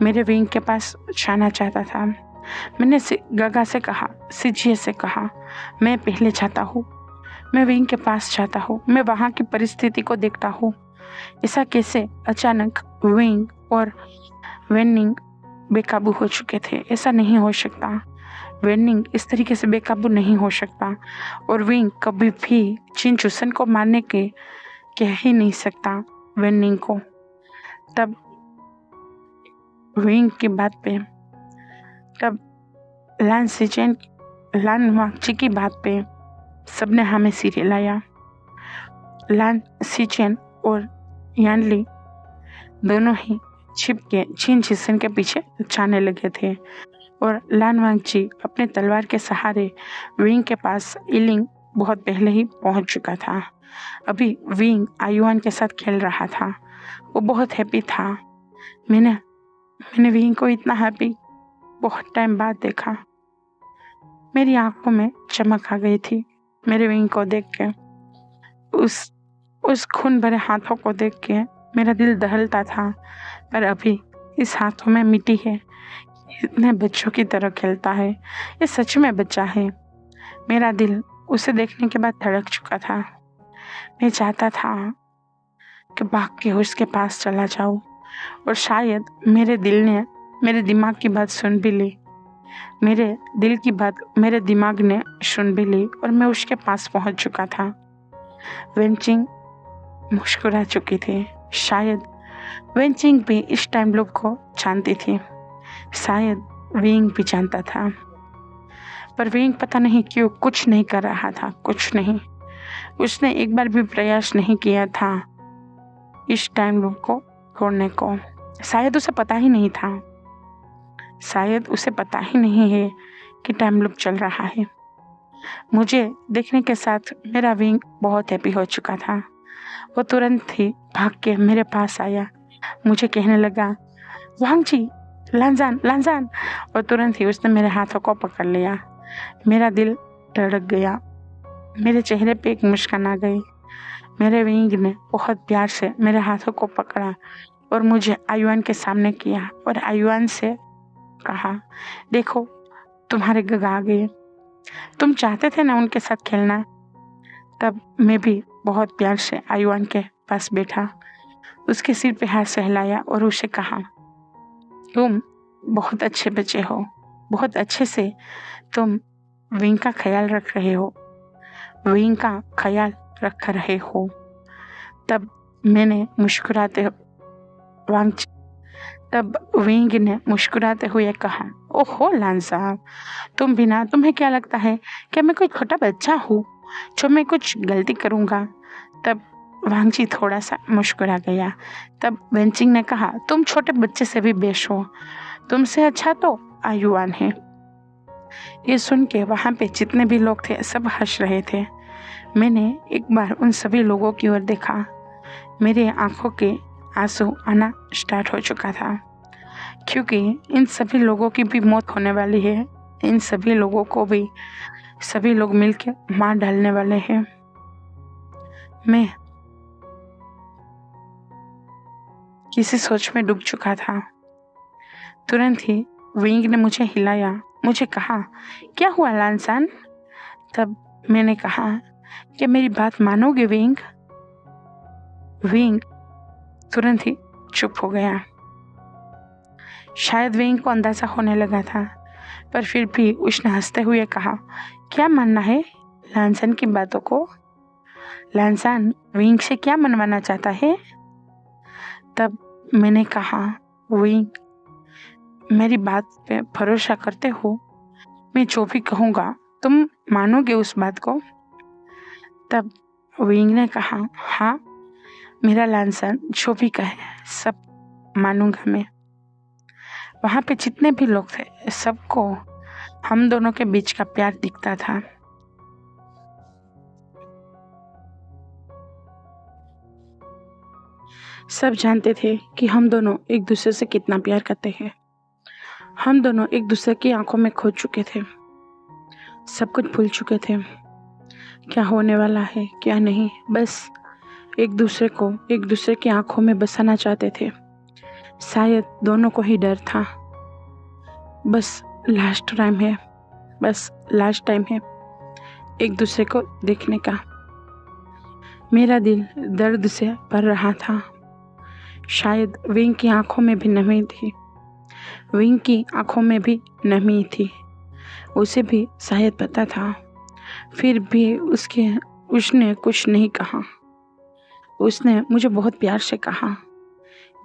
मेरे विंग के पास जाना चाहता था। मैंने गगा से कहा, सीजीए से कहा, मैं पहले जाता हूँ, मैं विंग के पास जाता हूँ, मैं वहाँ की परिस्थिति को देखता हूँ। ऐसा कैसे अचानक विंग और वेनिंग बेकाबू हो चुके थे? ऐसा नहीं हो सकता। वेनिंग इस तरीके से बेकाबू नहीं हो सकता और विंग कभी भी चिन चुसन को मारने के कह ही नहीं सकता वेनिंग को। तब विंग की बात पे, तब लान वाकची की बात पे सबने हमें सिर हिलाया। लान सीचेन और यानली दोनों ही छिप के चिन चिसन के पीछे जाने लगे थे और लान वांगची अपने तलवार के सहारे विंग के पास इलिंग बहुत पहले ही पहुंच चुका था। अभी विंग आयुआन के साथ खेल रहा था। वो बहुत हैप्पी था। मैंने विंग को इतना हैप्पी बहुत टाइम बाद देखा। मेरी आंखों में चमक आ गई थी मेरे विंग को देख के। उस खून भरे हाथों को देख के मेरा दिल दहलता था, पर अभी इस हाथों में मिट्टी है। इतने बच्चों की तरह खेलता है, ये सच में बच्चा है। मेरा दिल उसे देखने के बाद धड़क चुका था। मैं चाहता था कि भाग के उसके पास चला जाऊं और शायद मेरे दिल ने मेरे दिमाग की बात सुन भी ली। मेरे दिल की बात मेरे दिमाग ने सुन भी ली और मैं उसके पास पहुंच चुका था। वेंचिंग मुस्कुरा चुकी थी। शायद वेंचिंग भी इस टाइम लूप को जानती थी, शायद विंग भी जानता था, पर विंग पता नहीं क्यों कुछ नहीं कर रहा था। कुछ नहीं, उसने एक बार भी प्रयास नहीं किया था इस टाइम लूप को तोड़ने को। शायद उसे पता ही नहीं था, शायद उसे पता ही नहीं है कि टाइम लूप चल रहा है। मुझे देखने के साथ मेरा विंग बहुत हैप्पी हो चुका था। वो तुरंत ही भाग के मेरे पास आया, मुझे कहने लगा, वांगची, लांजान लांजान, और तुरंत ही उसने मेरे हाथों को पकड़ लिया। मेरा दिल धड़क गया, मेरे चेहरे पे एक मुस्कान आ गई। मेरे विंग ने बहुत प्यार से मेरे हाथों को पकड़ा और मुझे आयुआन के सामने किया और आयुआन से कहा, देखो तुम्हारे गगा आ गए, तुम चाहते थे ना उनके साथ खेलना। तब मैं भी बहुत प्यार से आयुआन के पास बैठा, उसके सिर पे हाथ सहलाया और उसे कहा, तुम बहुत अच्छे बच्चे हो, बहुत अच्छे से तुम विंग का ख्याल रख रहे हो, विंग का ख्याल रख रहे हो। तब मैंने मुस्कुराते तब विंग ने मुस्कुराते हुए कहा, ओहो लान साहब, तुम बिना, तुम्हें क्या लगता है कि मैं कोई छोटा बच्चा हूँ जो मैं कुछ गलती करूँगा? तब वांगची थोड़ा सा मुस्कुरा गया। तब वेंचिंग ने कहा, तुम छोटे बच्चे से भी बेश हो, तुमसे अच्छा तो आयुआन है। ये सुन के वहाँ पे जितने भी लोग थे सब हंस रहे थे। मैंने एक बार उन सभी लोगों की ओर देखा, मेरे आंखों के आंसू आना स्टार्ट हो चुका था, क्योंकि इन सभी लोगों की भी मौत होने वाली है। इन सभी लोगों को भी सभी लोग मिलके मार डालने वाले हैं। मैं किसी सोच में डूब चुका था। तुरंत ही विंग ने मुझे हिलाया, मुझे कहा, क्या हुआ लांसान? तब मैंने कहा कि मेरी बात मानोगे विंग? विंग तुरंत ही चुप हो गया। शायद विंग को अंदाजा होने लगा था। पर फिर भी उसने हंसते हुए कहा, क्या मानना है लैनसन की बातों को? लैनसन विंग से क्या मनवाना चाहता है? तब मैंने कहा, विंग, मेरी बात पे भरोसा करते हो? मैं जो भी कहूँगा तुम मानोगे उस बात को? तब विंग ने कहा, हाँ, मेरा लैनसन जो भी कहे सब मानूंगा मैं। वहाँ पे जितने भी लोग थे सबको हम दोनों के बीच का प्यार दिखता था। सब जानते थे कि हम दोनों एक दूसरे से कितना प्यार करते हैं। हम दोनों एक दूसरे की आंखों में खो चुके थे, सब कुछ भूल चुके थे, क्या होने वाला है क्या नहीं, बस एक दूसरे को एक दूसरे की आंखों में बसाना चाहते थे। शायद दोनों को ही डर था, बस लास्ट टाइम है, बस लास्ट टाइम है एक दूसरे को देखने का। मेरा दिल दर्द से भर रहा था। शायद विंग की आंखों में भी नमी थी, विंग की आंखों में भी नमी थी, उसे भी शायद पता था। फिर भी उसने कुछ नहीं कहा। उसने मुझे बहुत प्यार से कहा,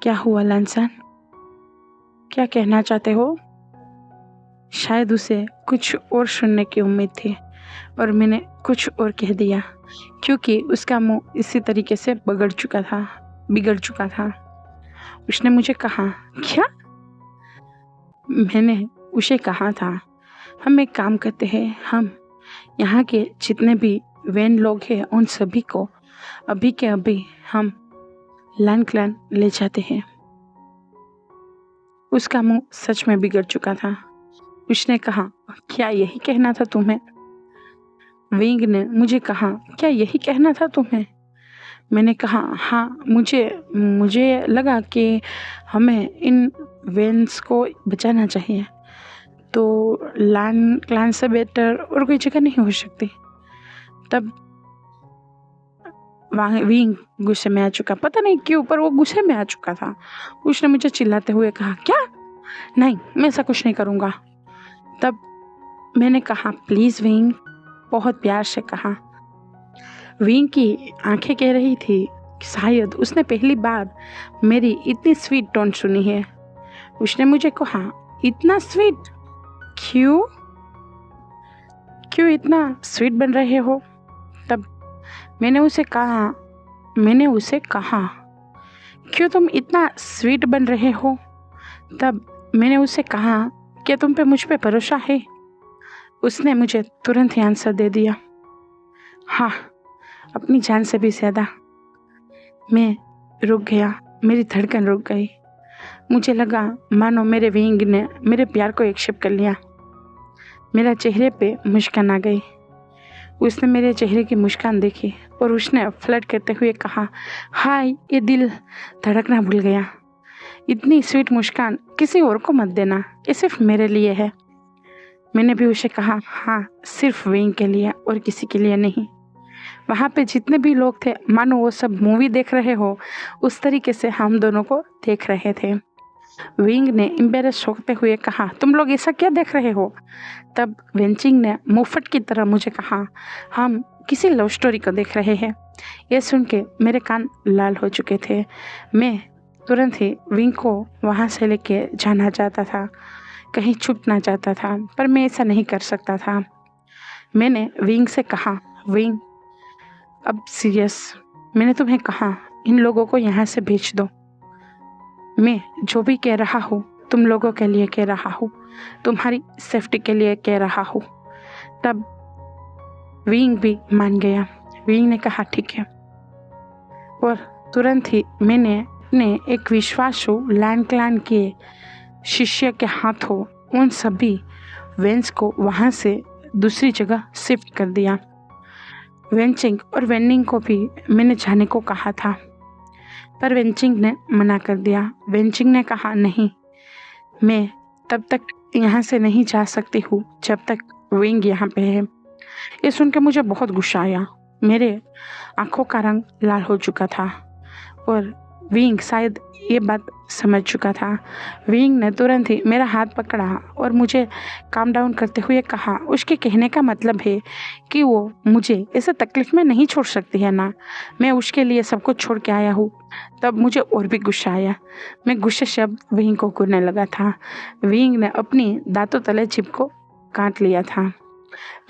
क्या हुआ लैनसन, क्या कहना चाहते हो? शायद उसे कुछ और सुनने की उम्मीद थी और मैंने कुछ और कह दिया, क्योंकि उसका मुंह इसी तरीके से बिगड़ चुका था। उसने मुझे कहा, क्या? मैंने उसे कहा था, हम एक काम करते हैं, हम यहाँ के जितने भी वैन लोग हैं उन सभी को अभी के अभी हम लैन क्लैन ले जाते हैं। उसका मुंह सच में बिगड़ चुका था। उसने कहा, क्या यही कहना था तुम्हें? विंग ने मुझे कहा, क्या यही कहना था तुम्हें? मैंने कहा, हाँ, मुझे लगा कि हमें इन वेन्स को बचाना चाहिए, तो लैन क्लैन से बेटर और कोई जगह नहीं हो सकती। तब वहाँ विंग गुस्से में आ चुका, पता नहीं क्यों, पर वो गुस्से में आ चुका था। उसने मुझे चिल्लाते हुए कहा, क्या? नहीं, मैं ऐसा कुछ नहीं करूँगा। तब मैंने कहा, प्लीज़ विंग, बहुत प्यार से कहा। विंग की आंखें कह रही थी कि शायद उसने पहली बार मेरी इतनी स्वीट टोन सुनी है। उसने मुझे कहा, इतना स्वीट? क्यों इतना स्वीट बन रहे हो? तब मैंने उसे कहा, क्यों तुम इतना स्वीट बन रहे हो? तब मैंने उसे कहा, क्या तुम पे मुझ पे भरोसा है? उसने मुझे तुरंत ही आंसर दे दिया, हाँ, अपनी जान से भी ज़्यादा। मैं रुक गया, मेरी धड़कन रुक गई। मुझे लगा मानो मेरे विंग ने मेरे प्यार को एक्सेप्ट कर लिया। मेरा चेहरे पे मुस्कान आ गई। उसने मेरे चेहरे की मुस्कान देखी और उसने फ्लर्ट करते हुए कहा, हाय, ये दिल धड़कना भूल गया। इतनी स्वीट मुस्कान किसी और को मत देना, ये सिर्फ मेरे लिए है। मैंने भी उसे कहा, हाँ, सिर्फ विंग के लिए और किसी के लिए नहीं। वहाँ पे जितने भी लोग थे मानो वो सब मूवी देख रहे हो, उस तरीके से हम दोनों को देख रहे थे। विंग ने एम्बेरस होते हुए कहा, तुम लोग ऐसा क्या देख रहे हो? तब वेंचिंग ने मुफ्त की तरह मुझे कहा, हम किसी लव स्टोरी को देख रहे हैं। यह सुन के मेरे कान लाल हो चुके थे। मैं तुरंत ही विंग को वहाँ से लेके जाना चाहता था, कहीं छुपना चाहता था, पर मैं ऐसा नहीं कर सकता था। मैंने विंग से कहा, विंग, अब सीरियस, मैंने तुम्हें कहा इन लोगों को यहाँ से भेज दो। मैं जो भी कह रहा हूँ तुम लोगों के लिए कह रहा हूँ, तुम्हारी सेफ्टी के लिए कह रहा हूँ। तब विंग भी मान गया। विंग ने कहा, ठीक है, और तुरंत ही मैंने अपने एक विश्वासु लैन क्लैन के शिष्य के हाथों उन सभी वेंस को वहाँ से दूसरी जगह शिफ्ट कर दिया। वेंचिंग और वेनिंग को भी मैंने जाने को कहा था, पर वेंचिंग ने मना कर दिया। वेंचिंग ने कहा, नहीं, मैं तब तक यहाँ से नहीं जा सकती हूँ जब तक विंग यहाँ पे है। ये सुन के मुझे बहुत गुस्सा आया। मेरे आंखों का रंग लाल हो चुका था और विंग शायद ये बात समझ चुका था। विंग ने तुरंत ही मेरा हाथ पकड़ा और मुझे काम डाउन करते हुए कहा, उसके कहने का मतलब है कि वो मुझे ऐसे तकलीफ में नहीं छोड़ सकती है ना। मैं उसके लिए सब कुछ छोड़ के आया हूँ। तब मुझे और भी गुस्सा आया। मैं गुस्से से अब विंग को घूरने लगा था। विंग ने अपनी दांतों तले चिप को काट लिया था।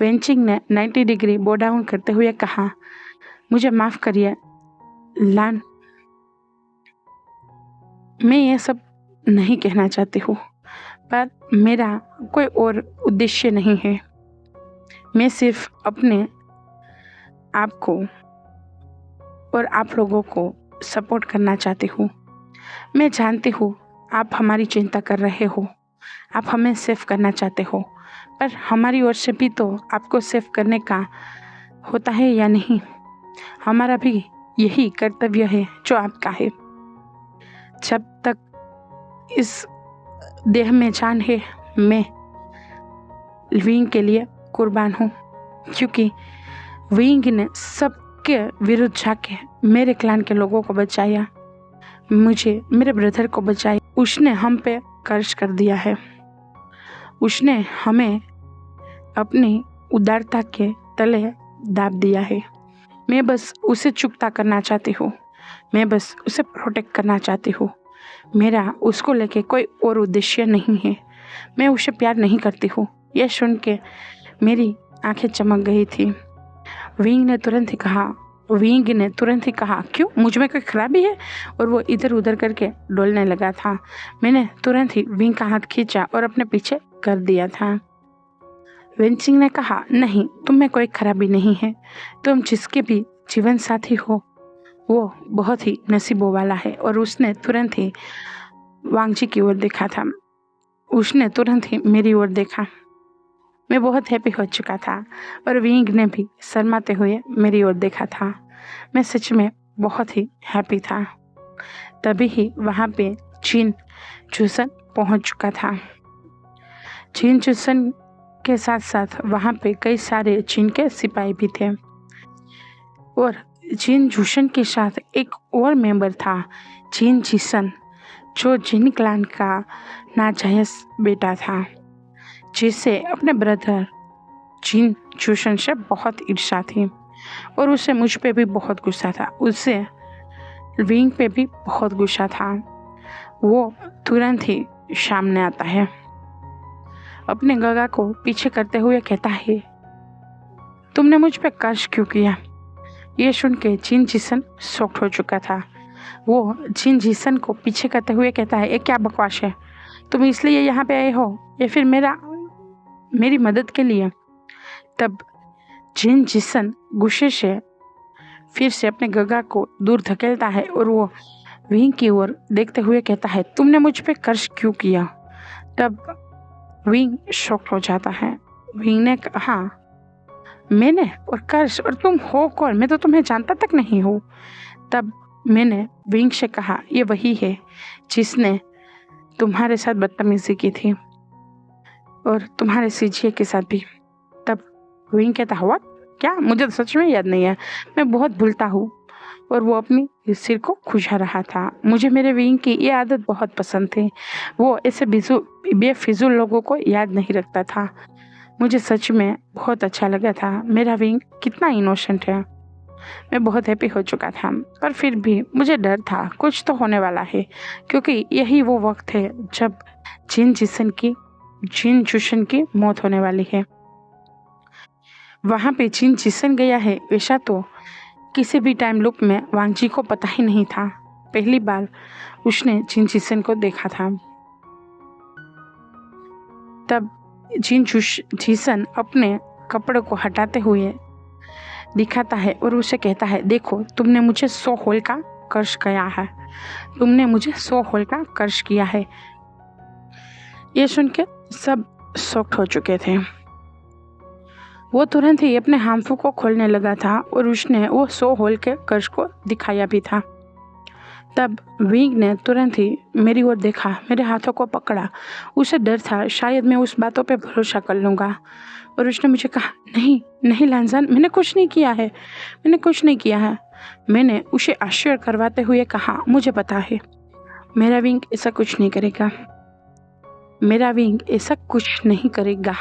वेंचिंग ने 90 डिग्री बो डाउन करते हुए कहा, मुझे माफ़ करिए लान, मैं ये सब नहीं कहना चाहती हूँ, पर मेरा कोई और उद्देश्य नहीं है। मैं सिर्फ अपने आप को और आप लोगों को सपोर्ट करना चाहती हूँ। मैं जानती हूँ आप हमारी चिंता कर रहे हो, आप हमें सेव करना चाहते हो, पर हमारी ओर से भी तो आपको सेव करने का होता है या नहीं। हमारा भी यही कर्तव्य है जो आपका है। जब तक इस देह में जान है, मैं विंग के लिए कुर्बान हूँ, क्योंकि विंग ने सबके विरुद्ध जाके मेरे क्लान के लोगों को बचाया, मुझे, मेरे ब्रदर को बचाया। उसने हम पे कर्ज कर दिया है। उसने हमें अपनी उदारता के तले दाब दिया है। मैं बस उसे चुकता करना चाहती हूँ। मैं बस उसे प्रोटेक्ट करना चाहती हूँ। मेरा उसको लेके कोई और उद्देश्य नहीं है। मैं उसे प्यार नहीं करती हूँ। यह सुन के मेरी आंखें चमक गई थी। विंग ने तुरंत ही कहा, क्यों, मुझ में कोई खराबी है? और वो इधर उधर करके डोलने लगा था। मैंने तुरंत ही विंग का हाथ खींचा और अपने पीछे कर दिया था। वेंचिंग ने कहा, नहीं, तुम में कोई खराबी नहीं है। तुम जिसके भी जीवन साथी हो वो बहुत ही नसीबों वाला है। और उसने तुरंत ही वांगजी की ओर देखा था। उसने तुरंत ही मेरी ओर देखा। मैं बहुत हैप्पी हो चुका था और विंग ने भी शर्माते हुए मेरी ओर देखा था। मैं सच में बहुत ही हैप्पी था। तभी ही वहाँ पे चीन चूसन पहुँच चुका था। चीन चूसन के साथ साथ वहाँ पे कई सारे चीन के सिपाही भी थे और चीन चूसन के साथ एक और मेंबर था, चीन चीसन, जो जिन क्लान का नाजायज बेटा था, जिसे अपने ब्रदर चीन चूसन से बहुत ईर्ष्या थी और उसे मुझ पे भी बहुत गुस्सा था। उसे विंग पे भी बहुत गुस्सा था। वो तुरंत ही सामने आता है, अपने गगा को पीछे करते हुए कहता है, तुमने मुझ पे कर्ज क्यों किया? ये सुन के चीन चीसन शॉक्ड हो चुका था। वो चीन चीसन को पीछे करते हुए कहता है, ये क्या बकवास है? तुम इसलिए यहाँ पे आए हो या फिर मेरी मदद के लिए? तब चीन चीसन गुस्से से फिर से अपने गगा को दूर धकेलता है और वो विंग की ओर देखते हुए कहता है, तुमने मुझ पे कर्ज क्यों किया? तब विंग शॉक्ड हो जाता है। विंग ने कहा, मैंने और कर्ज, और तुम हो कौन? मैं तो तुम्हें जानता तक नहीं हूँ। तब मैंने विंग से कहा, ये वही है जिसने तुम्हारे साथ बदतमीजी की थी और तुम्हारे सीजिए के साथ भी। तब विंग कहता, हुआ क्या? मुझे तो सच में याद नहीं है, मैं बहुत भूलता हूँ। और वो अपनी सिर को खुजा रहा था। मुझे मेरे विंग की ये आदत बहुत पसंद थी। वो ऐसे बेफिजूल लोगों को याद नहीं रखता था। मुझे सच में बहुत अच्छा लगा था। मेरा विंग कितना इनोसेंट है। मैं बहुत हैप्पी हो चुका था, पर फिर भी मुझे डर था कुछ तो होने वाला है, क्योंकि यही वो वक्त है जब चीन चूसन की मौत होने वाली है। वहाँ पे चीन चीसन गया है, वैसा तो किसी भी टाइम लूप में वांगजी को पता ही नहीं था। पहली बार उसने चीन चीसन को देखा था। तब चीन चीसन अपने कपड़ों को हटाते हुए दिखाता है और उसे कहता है, देखो, तुमने मुझे 100 होल का कर्ज किया है। तुमने मुझे 100 होल का कर्ज किया है। ये सुन के सब शॉक्ड हो चुके थे। वो तुरंत ही अपने हाथों को खोलने लगा था और उसने वो 100 होल के कर्ज को दिखाया भी था। तब विंग ने तुरंत ही मेरी ओर देखा, मेरे हाथों को पकड़ा। उसे डर था शायद मैं उस बातों पे भरोसा कर लूँगा। और उसने मुझे कहा, नहीं नहीं लांजान, मैंने कुछ नहीं किया है, मैंने कुछ नहीं किया है। मैंने उसे आश्चर्य करवाते हुए कहा, मुझे पता है। मेरा विंग ऐसा कुछ नहीं करेगा, मेरा विंग ऐसा कुछ नहीं करेगा।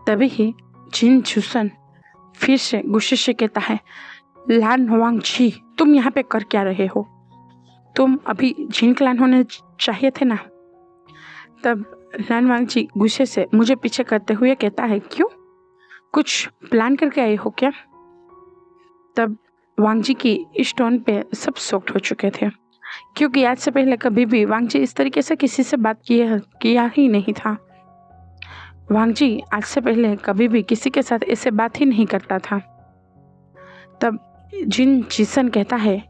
तभी ही जिन चूसन फिर से गुस्से से कहता है, लान वांगजी, तुम यहाँ पे कर क्या रहे हो? तुम अभी जिन क्लान होने चाहिए थे ना। तब लान वांगजी गुस्से से मुझे पीछे करते हुए कहता है, क्यों, कुछ प्लान करके आए हो क्या? तब वांगजी की इस टोन पे सब शॉक्ड हो चुके थे, क्योंकि आज से पहले कभी भी वांगजी इस तरीके से किसी से बात किया ही नहीं था। वांगजी आज से पहले कभी भी किसी के साथ ऐसे बात ही नहीं करता था। तब जिन जिसन कहता है,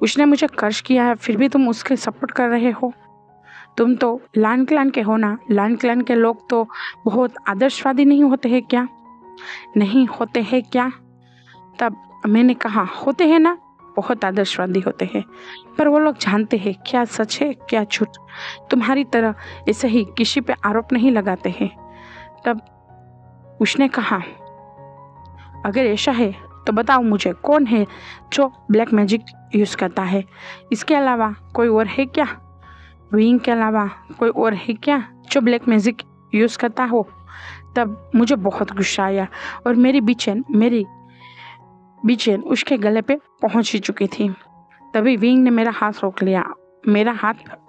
उसने मुझे कर्ज किया है, फिर भी तुम उसके सपोर्ट कर रहे हो? तुम तो लान क्लान के हो ना। लान क्लान के लोग तो बहुत आदर्शवादी नहीं होते हैं क्या? नहीं होते हैं क्या? तब मैंने कहा, होते हैं ना, बहुत आदर्शवादी होते हैं, पर वो लोग जानते हैं क्या सच है क्या झूठ। तुम्हारी तरह ऐसे ही किसी पे आरोप नहीं लगाते हैं। तब उसने कहा, अगर ऐसा है तो बताओ मुझे, कौन है जो ब्लैक मैजिक यूज़ करता है? इसके अलावा कोई और है क्या? विंग के अलावा कोई और है क्या जो ब्लैक मैजिक यूज़ करता हो? तब मुझे बहुत गुस्सा आया और मेरी बीचेन उसके गले पे पहुंच ही चुकी थी। तभी विंग ने मेरा हाथ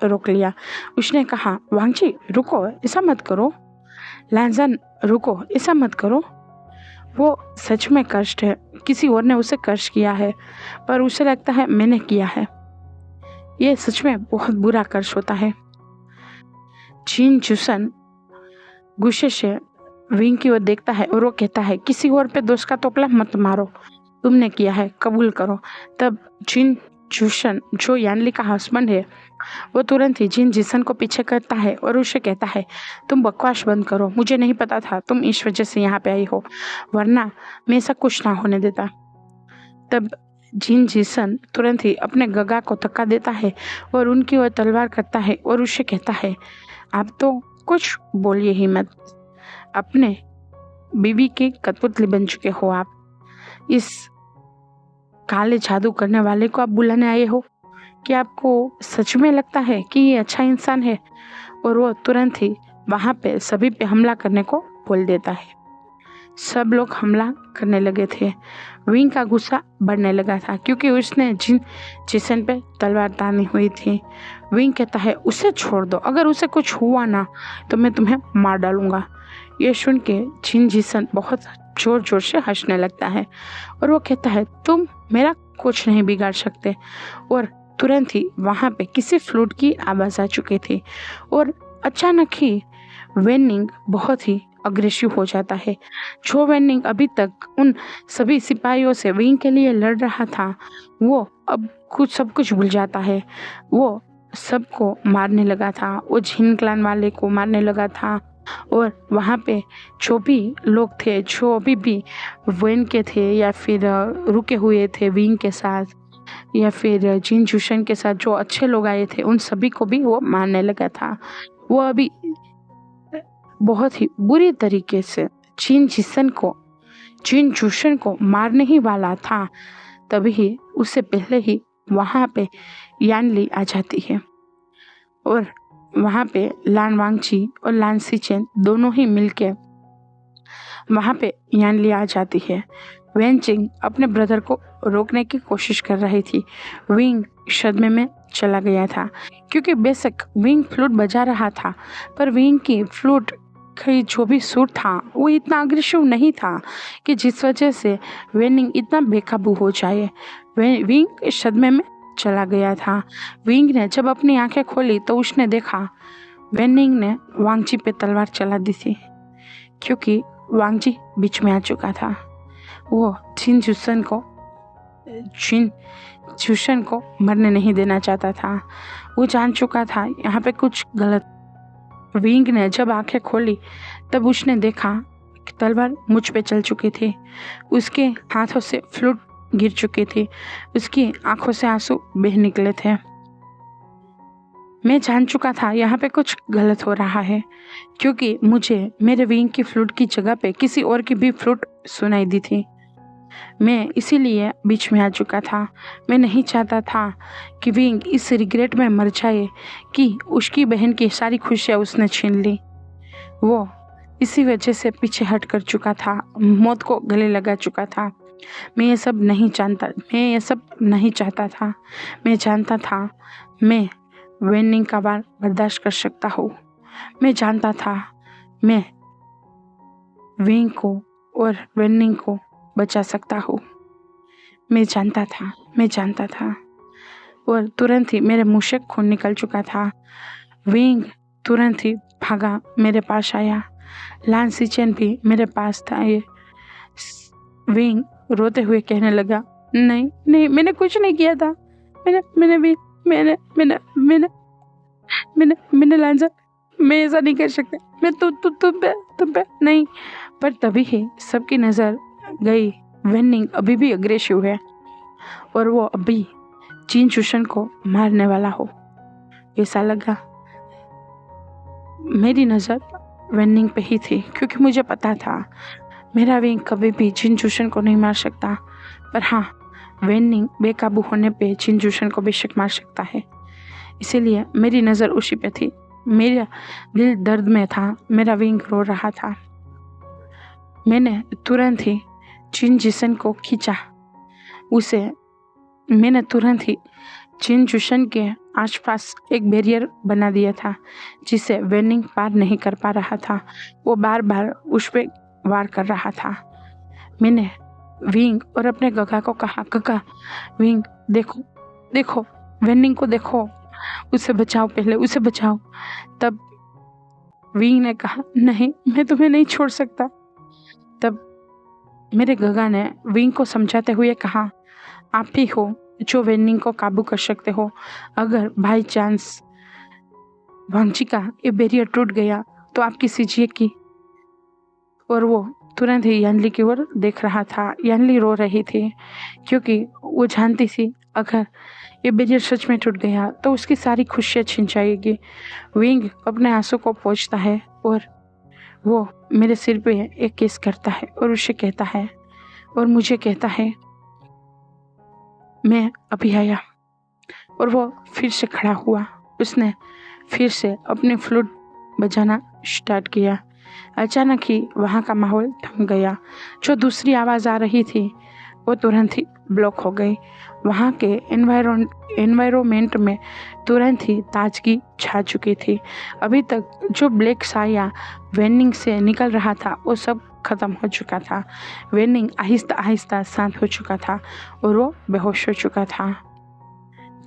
रोक लिया। उसने कहा, वांगजी रुको, ऐसा मत करो। लैंजन रुको, ऐसा मत करो। वो सच में कष्ट है, किसी और ने उसे कष्ट किया है, पर उसे लगता है मैंने किया है। ये सच में बहुत बुरा कष्ट होता है। जिन चुसन गुस्से से विंग की ओर देखता है और वो कहता है, किसी और पे दोष का तोपला मत मारो, तुमने किया है, कबूल करो। तब जिन चुसन, जो यानली का हस्बैंड है, वो तुरंत ही जिन जिसन को पीछे करता है और उसे कहता है, तुम बकवास बंद करो, मुझे नहीं पता था तुम इस वजह से यहाँ पे आई हो, वरना मैं ऐसा कुछ ना होने देता। तब जिन जिसन तुरंत ही अपने गगा को धक्का देता है और उनकी ओर तलवार करता है और उसे कहता है, आप तो कुछ बोलिए ही मत, अपने बीवी की कठपुतली बन चुके हो आप। इस काले जादू करने वाले को आप बुलाने आए हो? कि आपको सच में लगता है कि ये अच्छा इंसान है? और वो तुरंत ही वहाँ पे सभी पे हमला करने को बोल देता है। सब लोग हमला करने लगे थे। विंग का गुस्सा बढ़ने लगा था, क्योंकि उसने जिन जिसन पे तलवार तानी हुई थी। विंग कहता है, उसे छोड़ दो, अगर उसे कुछ हुआ ना तो मैं तुम्हें मार डालूंगा। ये सुन के जिन जिसन बहुत जोर जोर से हंसने लगता है और वो कहता है, तुम मेरा कुछ नहीं बिगाड़ सकते। और तुरंत ही वहाँ पे किसी फ्लूट की आवाज़ आ चुकी थी और अचानक ही वेनिंग बहुत ही अग्रेसिव हो जाता है। जो वेनिंग अभी तक उन सभी सिपाहियों से विंग के लिए लड़ रहा था, वो अब सब कुछ भूल जाता है। वो सबको मारने लगा था, वो जिन क्लान वाले को मारने लगा था। और वहाँ पे जो भी लोग थे, जो अभी भी वेन के थे या फिर रुके हुए थे विंग के साथ, या फिर जिन जुशन के साथ जो अच्छे लोग आए थे, उन सभी को भी वो मारने लगा था। वो अभी बहुत ही बुरी तरीके से जिन जुशन को मारने ही वाला था। तभी उससे पहले ही वहाँ पे यानली आ जाती है और वहाँ पे लान वांगजी और लान सीचेन दोनों ही मिलके वहाँ पे यानली आ जाती है। वेनचिंग अपने ब्रदर को रोकने की कोशिश कर रही थी। विंग सदमे में चला गया था, क्योंकि बेशक विंग फ्लूट बजा रहा था, पर विंग की फ्लूट का जो भी सुर था वो इतना अग्रेसिव नहीं था कि जिस वजह से वेनिंग इतना बेकाबू हो जाए। विंग सदमे में चला गया था। विंग ने जब अपनी आंखें खोली तो उसने देखा वेनिंग ने वांगजी पे तलवार चला दी थी, क्योंकि वांगजी बीच में आ चुका था। वो जिन जुशन को मरने नहीं देना चाहता था। वो जान चुका था यहाँ पे कुछ गलत। विंग ने जब आंखें खोली तब उसने देखा कि तलवार मुझ पे चल चुकी थी, उसके हाथों से फ्लूट गिर चुकी थी, उसकी आंखों से आंसू बह निकले थे। मैं जान चुका था यहाँ पे कुछ गलत हो रहा है, क्योंकि मुझे मेरे विंग की फ्लूट की जगह पे किसी और की भी फ्लूट सुनाई दी थी। मैं इसीलिए बीच में आ चुका था। मैं नहीं चाहता था कि विंग इस रिग्रेट में मर जाए कि उसकी बहन की सारी खुशियाँ उसने छीन ली। वो इसी वजह से पीछे हट कर चुका था, मौत को गले लगा चुका था। मैं ये सब नहीं चाहता था। मैं जानता था मैं वेनिंग का बार बर्दाश्त कर सकता हूँ। मैं जानता था मैं विंग को और वेनिंग को बचा सकता हूँ। मैं जानता था और तुरंत ही मेरे मुँह से खून निकल चुका था। विंग तुरंत ही भागा, मेरे पास आया। लान सिचेन भी मेरे पास था। ये विंग रोते हुए कहने लगा, नहीं नहीं, मैंने कुछ नहीं किया था। मैंने लांजा, मैं ऐसा नहीं कर सकता। मैं तुम पे नहीं। पर तभी ही सबकी नजर गई वेनिंग अभी भी अग्रेसिव है और वो अभी चिन चुशन को मारने वाला हो। ऐसा लगा। मेरी नजर वेनिंग पे ही थी क्योंकि मुझे पता था मेरा विंग कभी भी चिन चुशन को नहीं मार सकता। पर हाँ, वेनिंग बेकाबू होने पे चिन चुशन को बेशक मार सकता है। इसीलिए मेरी नज़र उसी पे थी। मेरा दिल दर्द में था, मेरा विंग रो रहा था। मैंने तुरंत ही चिन जिसन को खींचा। मैंने तुरंत ही चिन जुशन के आसपास एक बैरियर बना दिया था जिसे वेनिंग पार नहीं कर पा रहा था। वो बार बार उस पर वार कर रहा था। मैंने विंग और अपने गगा को कहा, गगा, विंग देखो वेनिंग को देखो, उसे बचाओ, पहले उसे बचाओ। तब विंग ने कहा, नहीं, मैं तुम्हें नहीं छोड़ सकता। तब मेरे गगा ने विंग को समझाते हुए कहा, आप ही हो जो वेनिंग को काबू कर सकते हो। अगर बाई चांस वांगची का ये बैरियर टूट गया तो आप कीजिए की। और वो तुरंत ही यानली की ओर देख रहा था। यानली रो रही थी क्योंकि वो जानती थी अगर ये बैरियर सच में टूट गया तो उसकी सारी खुशियाँ छिन जाएगी। विंग अपने आंसू को पोंछता है और वो मेरे सिर पे एक किस करता है और उसे कहता है और मुझे कहता है, मैं अभी आया। और वो फिर से खड़ा हुआ। उसने फिर से अपनी फ्लूट बजाना स्टार्ट किया। अचानक ही वहाँ का माहौल थम गया। जो दूसरी आवाज़ आ रही थी वो तुरंत ही ब्लॉक हो गई। वहाँ के एनवायरनमेंट में तुरंत ही ताजगी छा चुकी थी। अभी तक जो ब्लैक साया वेनिंग से निकल रहा था वो सब खत्म हो चुका था। वेनिंग आहिस्ता आहिस्ता शांत हो चुका था और वो बेहोश हो चुका था,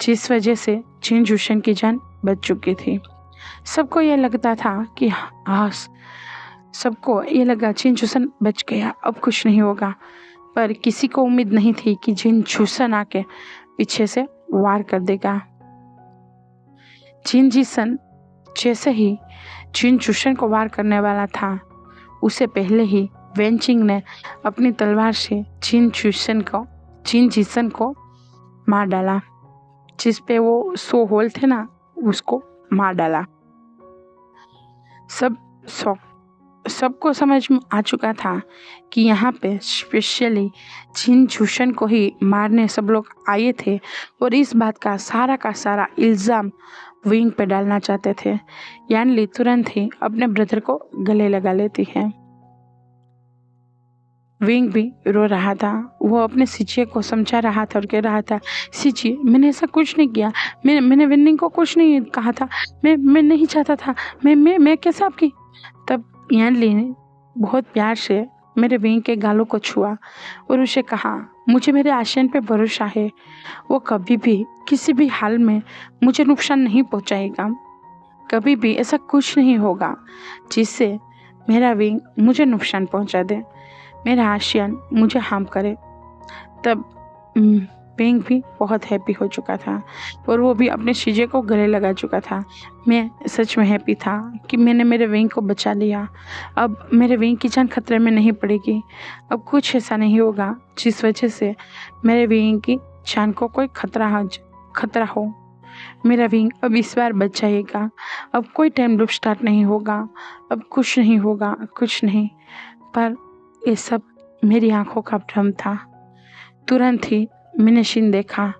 जिस वजह से चिन जुशन की जान बच चुकी थी। सबको ये लगता था कि सबको ये लगा चिन जुशन बच गया, अब कुछ नहीं होगा। पर किसी को उम्मीद नहीं थी कि चिन जुशन आके पीछे से वार कर देगा। चिन जिसन जैसे ही चिन जुशन को वार करने वाला था उसे पहले ही वेनचिंग ने अपनी तलवार से चिन जिसन को मार डाला। जिस पे वो 100 होल थे ना, उसको मार डाला। सबको समझ में आ चुका था कि यहाँ पे स्पेशली चिन जुशन को ही मारने सब लोग आए थे और इस बात का सारा इल्ज़ाम विंग पे डालना चाहते थे। यानली तुरंत ही अपने ब्रदर को गले लगा लेती है। विंग भी रो रहा था। वो अपने सिचिए को समझा रहा था और कह रहा था, सिचिए, मैंने ऐसा कुछ नहीं किया। मैंने विनिंग को कुछ नहीं कहा था। मैं नहीं चाहता था। मैं कैसे आपकी। तब यानली ने बहुत प्यार से मेरे विंग के गालों को छुआ और उसे कहा, मुझे मेरे आशियन पे भरोसा है। वो कभी भी किसी भी हाल में मुझे नुकसान नहीं पहुंचाएगा। कभी भी ऐसा कुछ नहीं होगा जिससे मेरा विंग मुझे नुकसान पहुंचा दे, मेरा आशियन मुझे हार्म करे। तब विंग भी बहुत हैप्पी हो चुका था और वो भी अपने शीजे को गले लगा चुका था। मैं सच में हैप्पी था कि मैंने मेरे विंग को बचा लिया। अब मेरे विंग की जान खतरे में नहीं पड़ेगी। अब कुछ ऐसा नहीं होगा जिस वजह से मेरे विंग की जान को कोई खतरा हो। मेरा विंग अब इस बार बच जाएगा। अब कोई टाइम लूप स्टार्ट नहीं होगा। अब कुछ नहीं होगा, कुछ नहीं। पर ये सब मेरी आंखों का भ्रम था। तुरंत ही मैंने सीन देखा,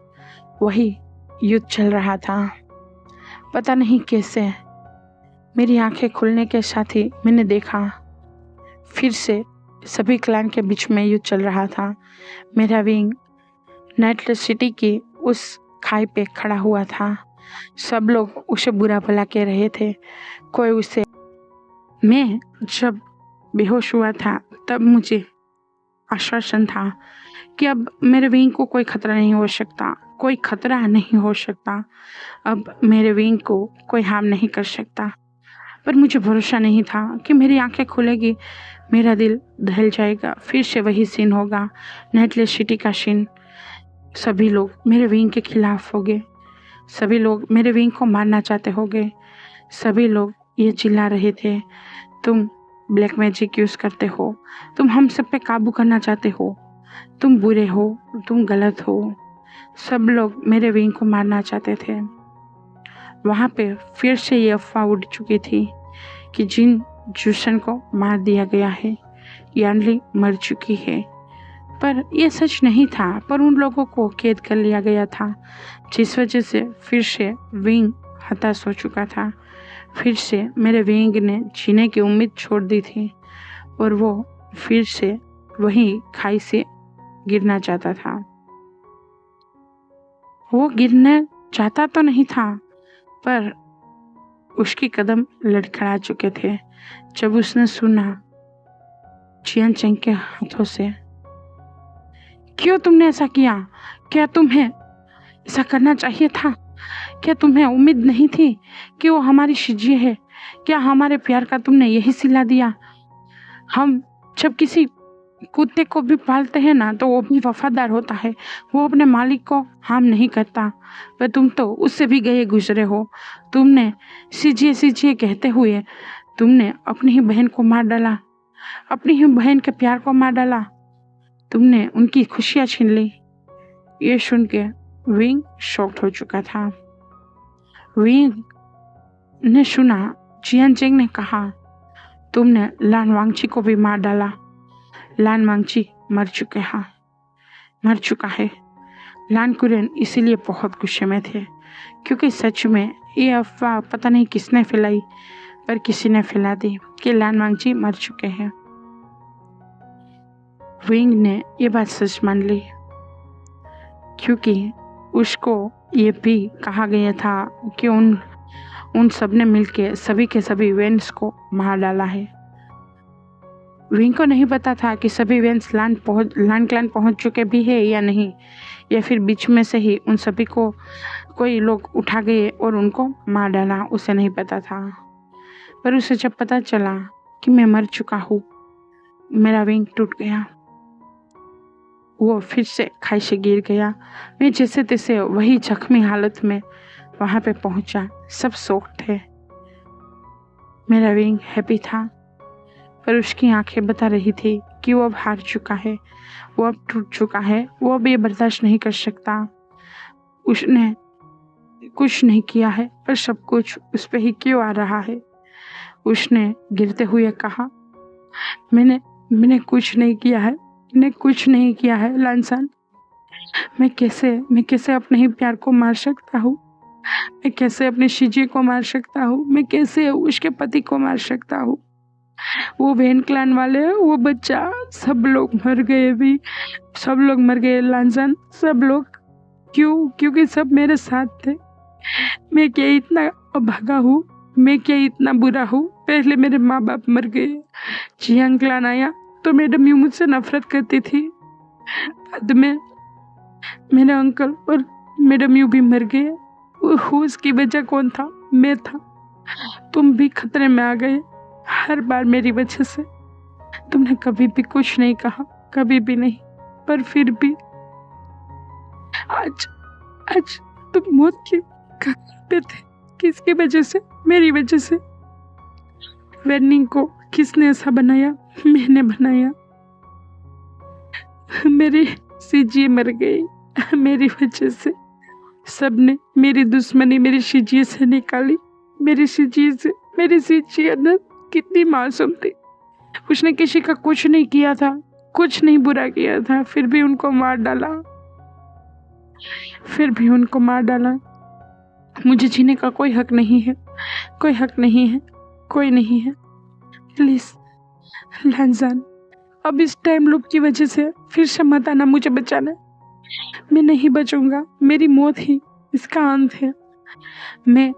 वही युद्ध चल रहा था। पता नहीं कैसे मेरी आंखें खुलने के साथ ही मैंने देखा फिर से सभी क्लैन के बीच में युद्ध चल रहा था। मेरा विंग नाइटलेस सिटी की उस खाई पे खड़ा हुआ था। सब लोग उसे बुरा भला कह रहे थे, कोई उसे। मैं जब बेहोश हुआ था तब मुझे आश्वासन था कि अब मेरे विंग को कोई खतरा नहीं हो सकता, कोई खतरा नहीं हो सकता। अब मेरे विंग को कोई हार्म नहीं कर सकता। पर मुझे भरोसा नहीं था कि मेरी आंखें खुलेगी, मेरा दिल दहल जाएगा, फिर से वही सीन होगा, नाइटलेस सिटी का सीन। सभी लोग मेरे विंग के खिलाफ हो गए, सभी लोग मेरे विंग को मारना चाहते होंगे। सभी लोग ये चिल्ला रहे थे, तुम ब्लैक मैजिक यूज़ करते हो, तुम हम सब पे काबू करना चाहते हो, तुम बुरे हो, तुम गलत हो। सब लोग मेरे विंग को मारना चाहते थे। वहाँ पे फिर से ये अफवाह उड़ चुकी थी कि जिन जूसन को मार दिया गया है, यानली मर चुकी है। पर यह सच नहीं था, पर उन लोगों को कैद कर लिया गया था, जिस वजह से फिर से विंग हताश हो चुका था। फिर से मेरे विंग ने जीने की उम्मीद छोड़ दी थी और वो फिर से वही खाई से गिरना चाहता था। वो गिरना चाहता तो नहीं था, पर उसके कदम लड़खड़ा चुके थे जब उसने सुना चियन चेंग के हाथों से, क्यों तुमने ऐसा किया? क्या तुम्हें ऐसा करना चाहिए था? क्या तुम्हें उम्मीद नहीं थी कि वो हमारी शिजी है? क्या हमारे प्यार का तुमने यही सिला दिया? हम जब किसी कुत्ते को भी पालते हैं ना, तो वो भी वफादार होता है, वो अपने मालिक को हार्म नहीं करता। पर तुम तो उससे भी गए गुजरे हो। तुमने सीजिए कहते हुए तुमने अपनी ही बहन को मार डाला, अपनी ही बहन के प्यार को मार डाला, तुमने उनकी खुशियाँ छीन ली। ये सुन के विंग शॉक्ड हो चुका था। विंग ने सुना चियन चेंग ने कहा, तुमने लान वांगची को भी मार डाला। लान वांगची मर चुका है। लान कुरेन इसीलिए बहुत गुस्से में थे, क्योंकि सच में ये अफवाह पता नहीं किसने फैलाई, पर किसी ने फैला दी कि लान वांगची मर चुके हैं। विंग ने ये बात सच मान ली, क्योंकि उसको ये भी कहा गया था कि उन सब ने मिलके सभी के सभी वेंस को मार डाला है। विंग को नहीं पता था कि सभी वेंस लान क्लैन पहुंच चुके भी है या नहीं, या फिर बीच में से ही उन सभी को कोई लोग उठा गए और उनको मार डाला, उसे नहीं पता था। पर उसे जब पता चला कि मैं मर चुका हूँ, मेरा विंग टूट गया। वो फिर से खाई से गिर गया। मैं जैसे तैसे वही जख्मी हालत में वहाँ पे पहुँचा। सब शौक थे। मेरा विंग हैप्पी था, पर उसकी आंखें बता रही थी कि वो अब हार चुका है, वो अब टूट चुका है, वो अब ये बर्दाश्त नहीं कर सकता। उसने कुछ नहीं किया है, पर सब कुछ उस पे ही क्यों आ रहा है। उसने गिरते हुए कहा, मैंने कुछ नहीं किया है, मैंने कुछ नहीं किया है लानसान। मैं कैसे अपने ही प्यार को मार सकता हूँ? मैं कैसे अपने शिजी को मार सकता हूँ? मैं कैसे उसके पति को मार सकता हूँ? वो वेन क्लैन वाले, वो बच्चा, सब लोग मर गए भी, सब लोग मर गए लानसान, सब लोग। क्यों? क्योंकि सब मेरे साथ थे। मैं क्या इतना अभागा हूँ? मैं क्या इतना बुरा हूँ? पहले मेरे माँ बाप मर गए, चियांग क्लैन आया तो मैडम यू मुझसे नफरत करती थी। बाद में मेरे अंकल और मैडम यू भी मर गए। उसकी वजह कौन था? मैं था। तुम भी खतरे में आ गए हर बार मेरी वजह से। तुमने कभी भी कुछ नहीं कहा, कभी भी नहीं, पर फिर भी आज तुम मौत की कगार पे थे। किसकी वजह से? मेरी वजह से। वेनिंग को किसने ऐसा बनाया? मैंने बनाया। मेरी सीजी मर गई मेरी वजह से। सबने मेरी दुश्मनी मेरी शिजी से निकाली। मेरी शिजी अंदर कितनी मासूम थी, उसने किसी का कुछ नहीं किया था, कुछ नहीं बुरा किया था, फिर भी उनको मार डाला, फिर भी उनको मार डाला। मुझे जीने का कोई हक नहीं है, कोई हक नहीं है, कोई नहीं है। प्लीज लांजान, अब इस टाइम लूप की वजह से फिर से मत आना मुझे बचाने। मैं नहीं बचूंगा, मेरी मौत ही इसका अंत है। मैं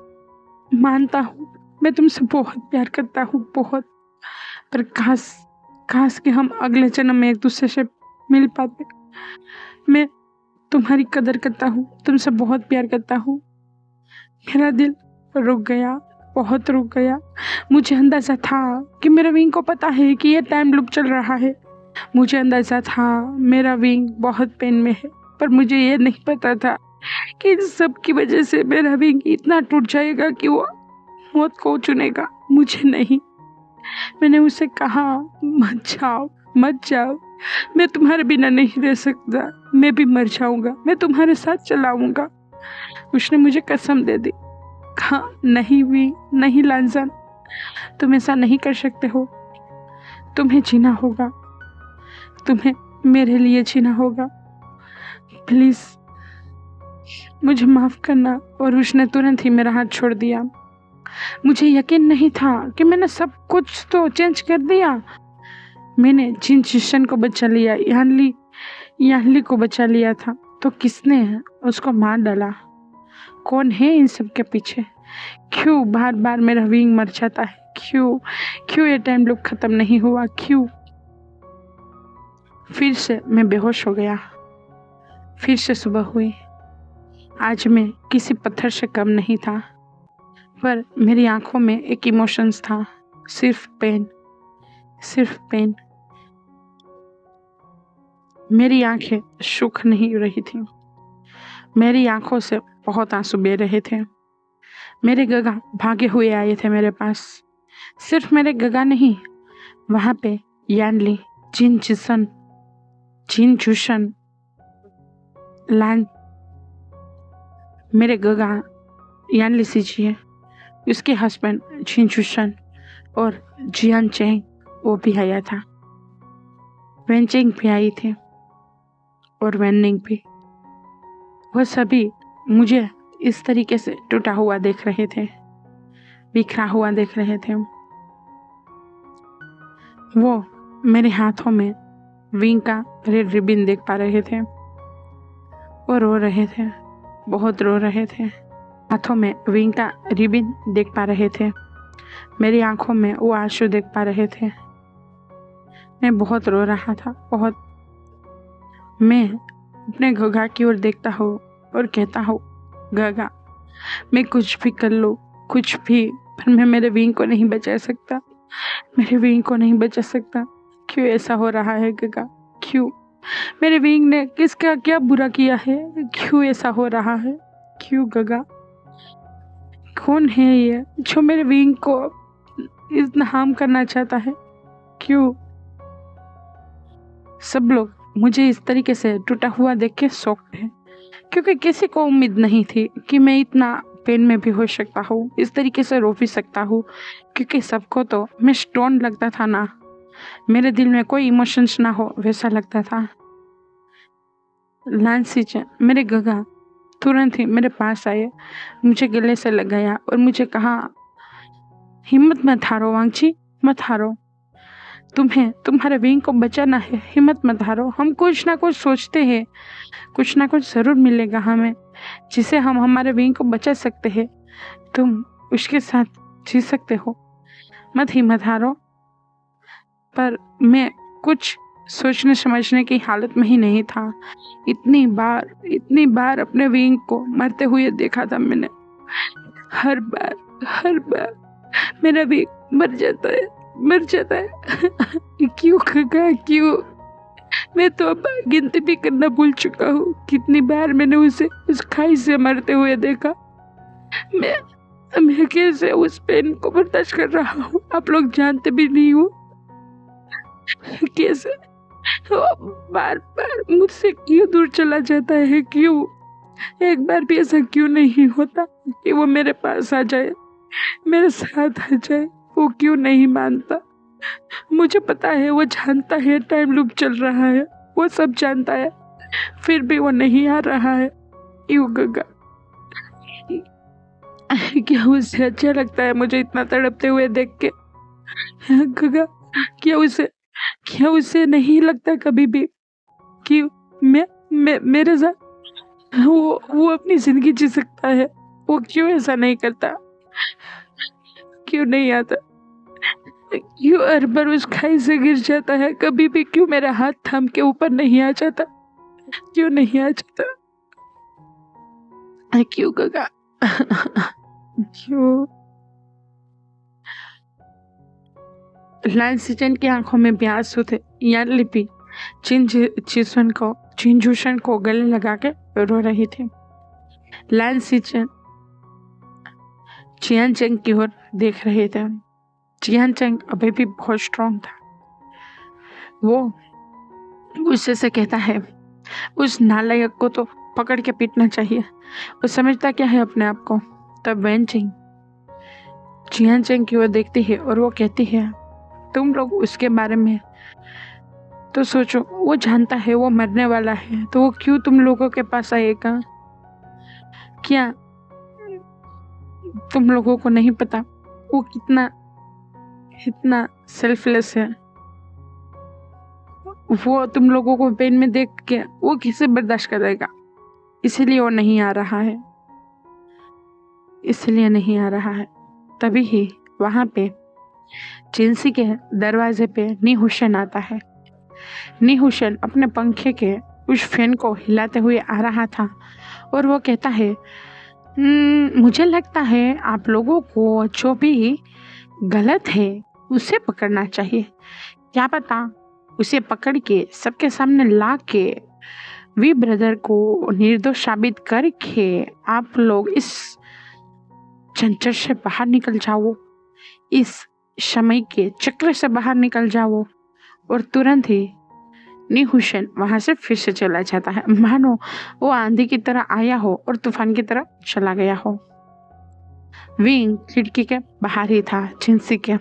मानता हूँ मैं तुमसे बहुत प्यार करता हूँ, बहुत, पर काश कि हम अगले जन्म में एक दूसरे से मिल पाते। मैं तुम्हारी कदर करता हूँ, तुमसे बहुत प्यार करता हूँ। मेरा दिल रुक गया, बहुत रुक गया। मुझे अंदाजा था कि मेरा विंग को पता है कि ये टाइम लूप चल रहा है। मुझे अंदाजा था मेरा विंग बहुत पेन में है, पर मुझे ये नहीं पता था कि इन सब की वजह से मेरा विंग इतना टूट जाएगा कि वो मौत को चुनेगा, मुझे नहीं। मैंने उसे कहा मत जाओ, मत जाओ, मैं तुम्हारे बिना नहीं रह सकता, मैं भी मर जाऊंगा, मैं तुम्हारे साथ चलाऊंगा। उसने मुझे कसम दे दी। कहा नहीं भी नहीं लांजान, तुम ऐसा नहीं कर सकते हो, तुम्हें जीना होगा, तुम्हें मेरे लिए जीना होगा, प्लीज मुझे माफ करना। और उसने तुरंत ही मेरा हाथ छोड़ दिया। मुझे यकीन नहीं था कि मैंने सब कुछ तो चेंज कर दिया। मैंने जिन जिशन को बचा लिया, यानली को बचा लिया था, तो किसने उसको मार डाला? कौन है इन सब के पीछे? क्यों बार बार मेरा विंग मर जाता है? क्यों ये टाइम लूप खत्म नहीं हुआ? क्यों? फिर से मैं बेहोश हो गया, फिर से सुबह हुई। आज मैं किसी पत्थर से कम नहीं था, पर मेरी आंखों में एक इमोशंस था, सिर्फ पेन, सिर्फ पेन। मेरी आंखें सूख नहीं रही थी, मेरी आंखों से बहुत आंसू बह रहे थे। मेरे गगा भागे हुए आए थे मेरे पास। सिर्फ मेरे गगा नहीं, वहां पे यानली, जिन जूशन, लान, मेरे गगा यानली सीजिए, उसके हस्बैंड जिन जूशन और जियान चेंग वो भी आया था। वेन चेंग भी आई थी और वेन निंग भी। वह सभी मुझे इस तरीके से टूटा हुआ देख रहे थे, बिखरा हुआ देख रहे थे। वो मेरे हाथों में विंग का रेड रिबन देख पा रहे थे और रो रहे थे, बहुत रो रहे थे। हाथों में विंग का रिबन देख पा रहे थे, मेरी आंखों में वो आंसू देख पा रहे थे। मैं बहुत रो रहा था, बहुत। मैं अपने गगा की ओर देखता हूँ और कहता हूँ, गगा मैं कुछ भी कर लूँ, कुछ भी, पर मैं मेरे विंग को नहीं बचा सकता, मेरे विंग को नहीं बचा सकता। क्यों ऐसा हो रहा है गगा? क्यों? मेरे विंग ने किसका क्या बुरा किया है? क्यों ऐसा हो रहा है? क्यों गगा? कौन है ये जो मेरे विंग को इतना हार्म करना चाहता है? क्यों? सब लोग मुझे इस तरीके से टूटा हुआ देख के शॉक्ड है, क्योंकि किसी को उम्मीद नहीं थी कि मैं इतना पेन में भी हो सकता हूँ, इस तरीके से रो भी सकता हूँ। क्योंकि सबको तो मैं स्टोन लगता था ना, मेरे दिल में कोई इमोशंस ना हो वैसा लगता था। लांसी मेरे गगा तुरंत ही मेरे पास आए, मुझे गले से लगाया और मुझे कहा, हिम्मत मत हारो वांगची, मत हारो, तुम्हें तुम्हारे विंग को बचाना है, हिम्मत मत हारो। हम कुछ ना कुछ सोचते हैं, कुछ ना कुछ जरूर मिलेगा हमें, जिसे हम हमारे विंग को बचा सकते हैं। तुम उसके साथ जी सकते हो, मत हिम्मत हारो। पर मैं कुछ सोचने समझने की हालत में ही नहीं था। इतनी बार अपने विंग को मरते हुए देखा था मैंने। हर बार मेरा विंग मर जाता है। क्यों खगा, क्यों? मैं तो अब गिनती भी करना भूल चुका हूँ, कितनी बार मैंने उसे उस खाई से मरते हुए देखा। मैं कैसे उस पेन को बर्दाश्त कर रहा हूँ, आप लोग जानते भी नहीं हो। कैसे बार मुझसे क्यों दूर चला जाता है? क्यों? एक बार भी ऐसा क्यों नहीं होता कि वो मेरे पास आ जाए, मेरे साथ आ जाए? वो क्यों नहीं मानता? मुझे पता है वो जानता है टाइम लूप चल रहा है, वो सब जानता है, फिर भी वो नहीं आ रहा है। क्यों गंगा? क्या उसे अच्छा लगता है मुझे इतना तड़पते हुए देख के? गंगा, क्या उसे नहीं लगता कभी भी कि मैं मेरे साथ वो अपनी जिंदगी जी सकता है? वो क्यों ऐसा नहीं करता? क्यों नहीं आता? क्यों हर बार उस खाई से गिर जाता है? कभी भी क्यों मेरा हाथ थाम के ऊपर नहीं आ जाता? क्यों नहीं आ जाता? क्यों गंगा? क्यों? लांसीचन की आंखों में भी आंसू थे। यार लिपि चिंजूशन को गले लगा के रो रही थी। लांसीचन चियानचंग की ओर देख रहे थे। चियानचंग अभी भी बहुत स्ट्रांग था। वो गुस्से से कहता है, उस नालायक को तो पकड़ के पीटना चाहिए। वो समझता क्या है अपने आप को? तब वैनचिंग चियानचंग की ओर देखती है और वो कहती है, तुम लोग उसके बारे में तो सोचो। वो जानता है वो मरने वाला है, तो वो क्यों तुम लोगों के पास आएगा? क्या तुम लोगों को नहीं पता वो इतना सेल्फलेस है? वो तुम लोगों को पेन में देख के वो कैसे बर्दाश्त करेगा? इसीलिए वो नहीं आ रहा है, इसलिए नहीं आ रहा है। तभी ही वहां पे जिनसी के दरवाजे पे नीहुशन आता है। नीहुशन अपने पंखे के उस फैन को हिलाते हुए आ रहा था और वो कहता है, मुझे लगता है आप लोगों को जो भी गलत है उसे पकड़ना चाहिए। क्या पता उसे पकड़ के सबके सामने ला के वी ब्रदर को निर्दोष साबित करके आप लोग इस झंझट से बाहर निकल जाओ, इस समय के चक्र से बाहर निकल जाओ। और तुरंत ही नीहुशन वहां से फिर से चला जाता है, मानो वो आंधी की तरह आया हो और तूफान की तरह चला गया हो। विंग खिड़की के बाहर ही था जिनसी के,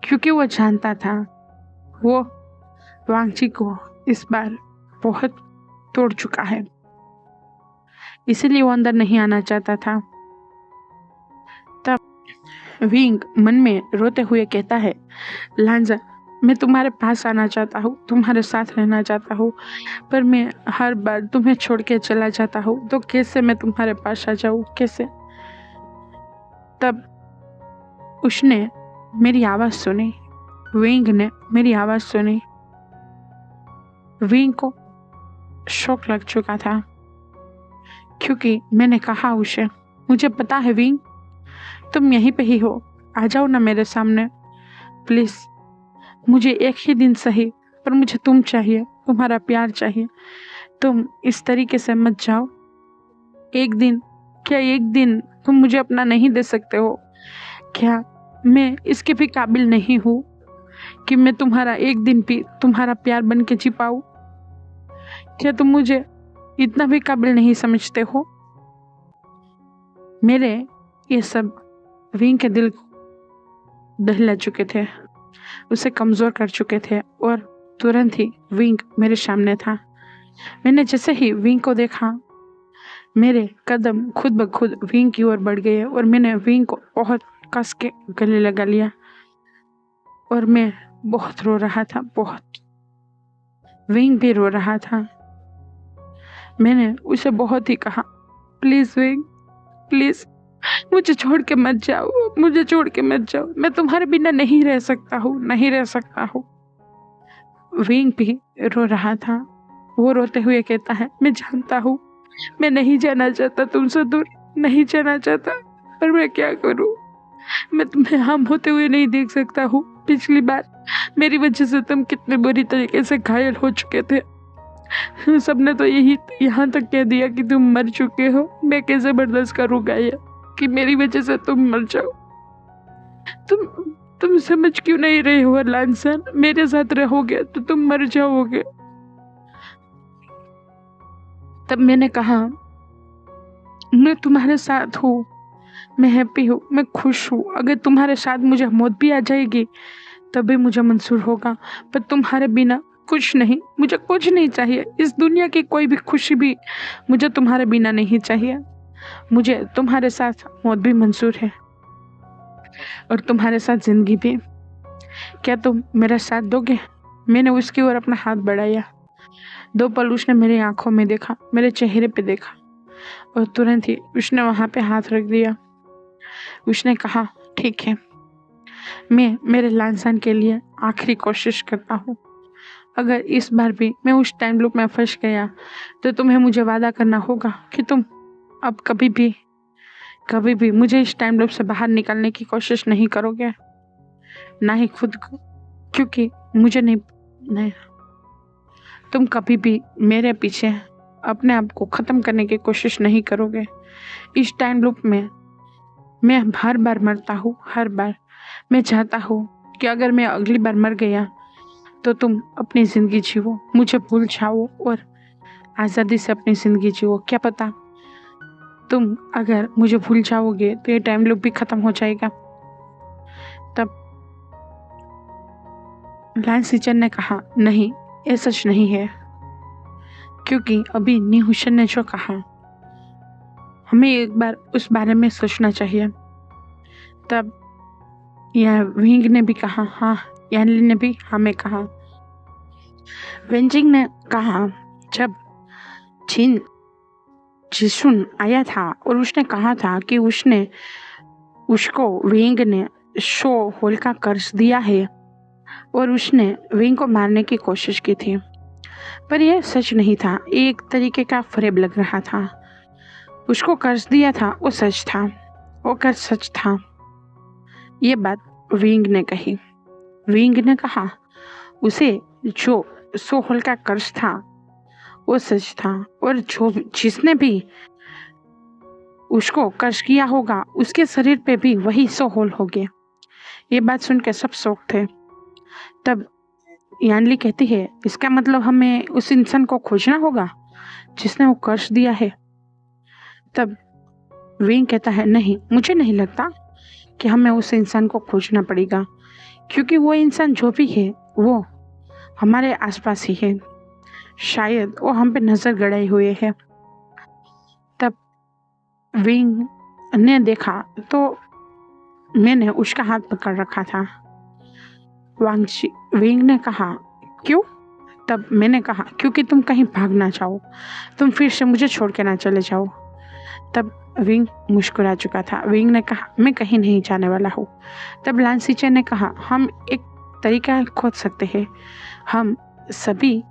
क्योंकि वो जानता था वो वांगची को इस बार बहुत तोड़ चुका है, इसीलिए वो अंदर नहीं आना चाहता था। तब विंग मन में रोते हुए कहता है, लांजा, मैं तुम्हारे पास आना चाहता हूँ, तुम्हारे साथ रहना चाहता हूँ, पर मैं हर बार तुम्हें छोड़ के चला जाता हूँ, तो कैसे मैं तुम्हारे पास आ जाऊँ? कैसे? तब उसने मेरी आवाज़ सुनी, विंग ने मेरी आवाज़ सुनी। विंग को शौक लग चुका था, क्योंकि मैंने कहा उसे, मुझे पता है विंग तुम यहीं पे ही हो, आ जाओ ना मेरे सामने प्लीज़। मुझे एक ही दिन सही, पर मुझे तुम चाहिए, तुम्हारा प्यार चाहिए। तुम इस तरीके से मत जाओ। एक दिन, क्या एक दिन तुम मुझे अपना नहीं दे सकते हो? क्या मैं इसके भी काबिल नहीं हूँ कि मैं तुम्हारा एक दिन भी तुम्हारा प्यार बन के जी पाऊँ? क्या तुम मुझे इतना भी काबिल नहीं समझते हो? मेरे ये सब विंग के दिल को दहला चुके थे, उसे कमज़ोर कर चुके थे। और तुरंत ही विंग मेरे सामने था। मैंने जैसे ही विंग को देखा, मेरे कदम खुद ब खुद विंग की ओर बढ़ गए और मैंने विंग को बहुत कस के गले लगा लिया और मैं बहुत रो रहा था, बहुत। विंग भी रो रहा था। मैंने उसे बहुत ही कहा, प्लीज़ विंग, प्लीज़ मुझे छोड़ के मत जाओ, मुझे छोड़ के मत जाओ, मैं तुम्हारे बिना नहीं रह सकता हूँ, नहीं रह सकता हूँ। विंग भी रो रहा था। वो रोते हुए कहता है, मैं जानता हूँ, मैं नहीं जाना चाहता तुमसे दूर, नहीं जाना चाहता, पर मैं क्या करूँ? मैं तुम्हें हार्म होते हुए नहीं देख सकता हूँ। पिछली बार मेरी वजह से तुम कितने बुरी तरीके से घायल हो चुके थे। सबने तो यही यहाँ तक कह दिया कि तुम मर चुके हो। मैं कैसे बर्दाश्त करूँगा ये कि मेरी वजह से तुम मर जाओ? तुम समझ क्यों नहीं रहे हो लांसन? मेरे साथ रहोगे तो तुम मर जाओगे। तब मैंने कहा, मैं तुम्हारे साथ हूँ, मैं हैप्पी हूँ, मैं खुश हूँ। अगर तुम्हारे साथ मुझे मौत भी आ जाएगी तभी मुझे मंजूर होगा, पर तुम्हारे बिना कुछ नहीं, मुझे कुछ नहीं चाहिए। इस दुनिया की कोई भी खुशी भी मुझे तुम्हारे बिना नहीं चाहिए। मुझे तुम्हारे साथ मौत भी मंजूर है और तुम्हारे साथ जिंदगी भी। क्या तुम मेरा साथ दोगे? मैंने उसकी ओर अपना हाथ बढ़ाया। 2 पल उसने मेरी आंखों में देखा, मेरे चेहरे पे देखा और तुरंत ही उसने वहां पे हाथ रख दिया। उसने कहा, ठीक है, मैं मेरे लांसान के लिए आखिरी कोशिश करता हूँ। अगर इस बार भी मैं उस टाइम लूप में फंस गया तो तुम्हें मुझे वादा करना होगा कि तुम अब कभी भी मुझे इस टाइम लूप से बाहर निकालने की कोशिश नहीं करोगे, ना ही खुद को, क्योंकि मुझे नहीं, तुम कभी भी मेरे पीछे अपने आप को ख़त्म करने की कोशिश नहीं करोगे। इस टाइम लूप में मैं हर बार मरता हूँ, हर बार। मैं चाहता हूँ कि अगर मैं अगली बार मर गया तो तुम अपनी ज़िंदगी जियो, मुझे भूल जाओ और आज़ादी से अपनी ज़िंदगी जियो। क्या पता तुम अगर मुझे भूल जाओगे तो ये टाइम लूप भी ख़त्म हो जाएगा। तब लांस टीचर ने कहा, नहीं, ये सच नहीं है, क्योंकि अभी नी हुसैन ने जो कहा, हमें एक बार उस बारे में सोचना चाहिए। तब यह विंग ने भी कहा, हाँ, यानली ने भी हमें कहा। वेंजिंग ने कहा, जब जिन जिसुन आया था और उसने कहा था कि उसको विंग ने शो होल का कर्ज दिया है और उसने विंग को मारने की कोशिश की थी, पर यह सच नहीं था, एक तरीके का फरेब लग रहा था। उसको कर्ज दिया था वो सच था, वो कर्ज सच था। ये बात विंग ने कही। विंग ने कहा, उसे जो सोहल का कर्ज था वो सच था और जिसने भी उसको कर्ज किया होगा उसके शरीर पे भी वही सोहल हो गया। ये बात सुन के सब शौक थे। तब यानली कहती है, इसका मतलब हमें उस इंसान को खोजना होगा जिसने वो कर्ज दिया है। तब विंग कहता है, नहीं, मुझे नहीं लगता कि हमें उस इंसान को खोजना पड़ेगा, क्योंकि वो इंसान जो भी है वो हमारे आसपास ही है, शायद वो हम पे नजर गड़ाए हुए है। तब विंग ने देखा तो मैंने उसका हाथ पकड़ रखा था। विंग ने कहा, क्यों? तब मैंने कहा, क्योंकि तुम कहीं भाग ना जाओ, तुम फिर से मुझे छोड़ के ना चले जाओ। तब विंग मुस्कुरा चुका था। विंग ने कहा, मैं कहीं नहीं जाने वाला हूँ। तब लांसीचे ने कहा, हम एक तरीका खोज सकते हैं, हम सभी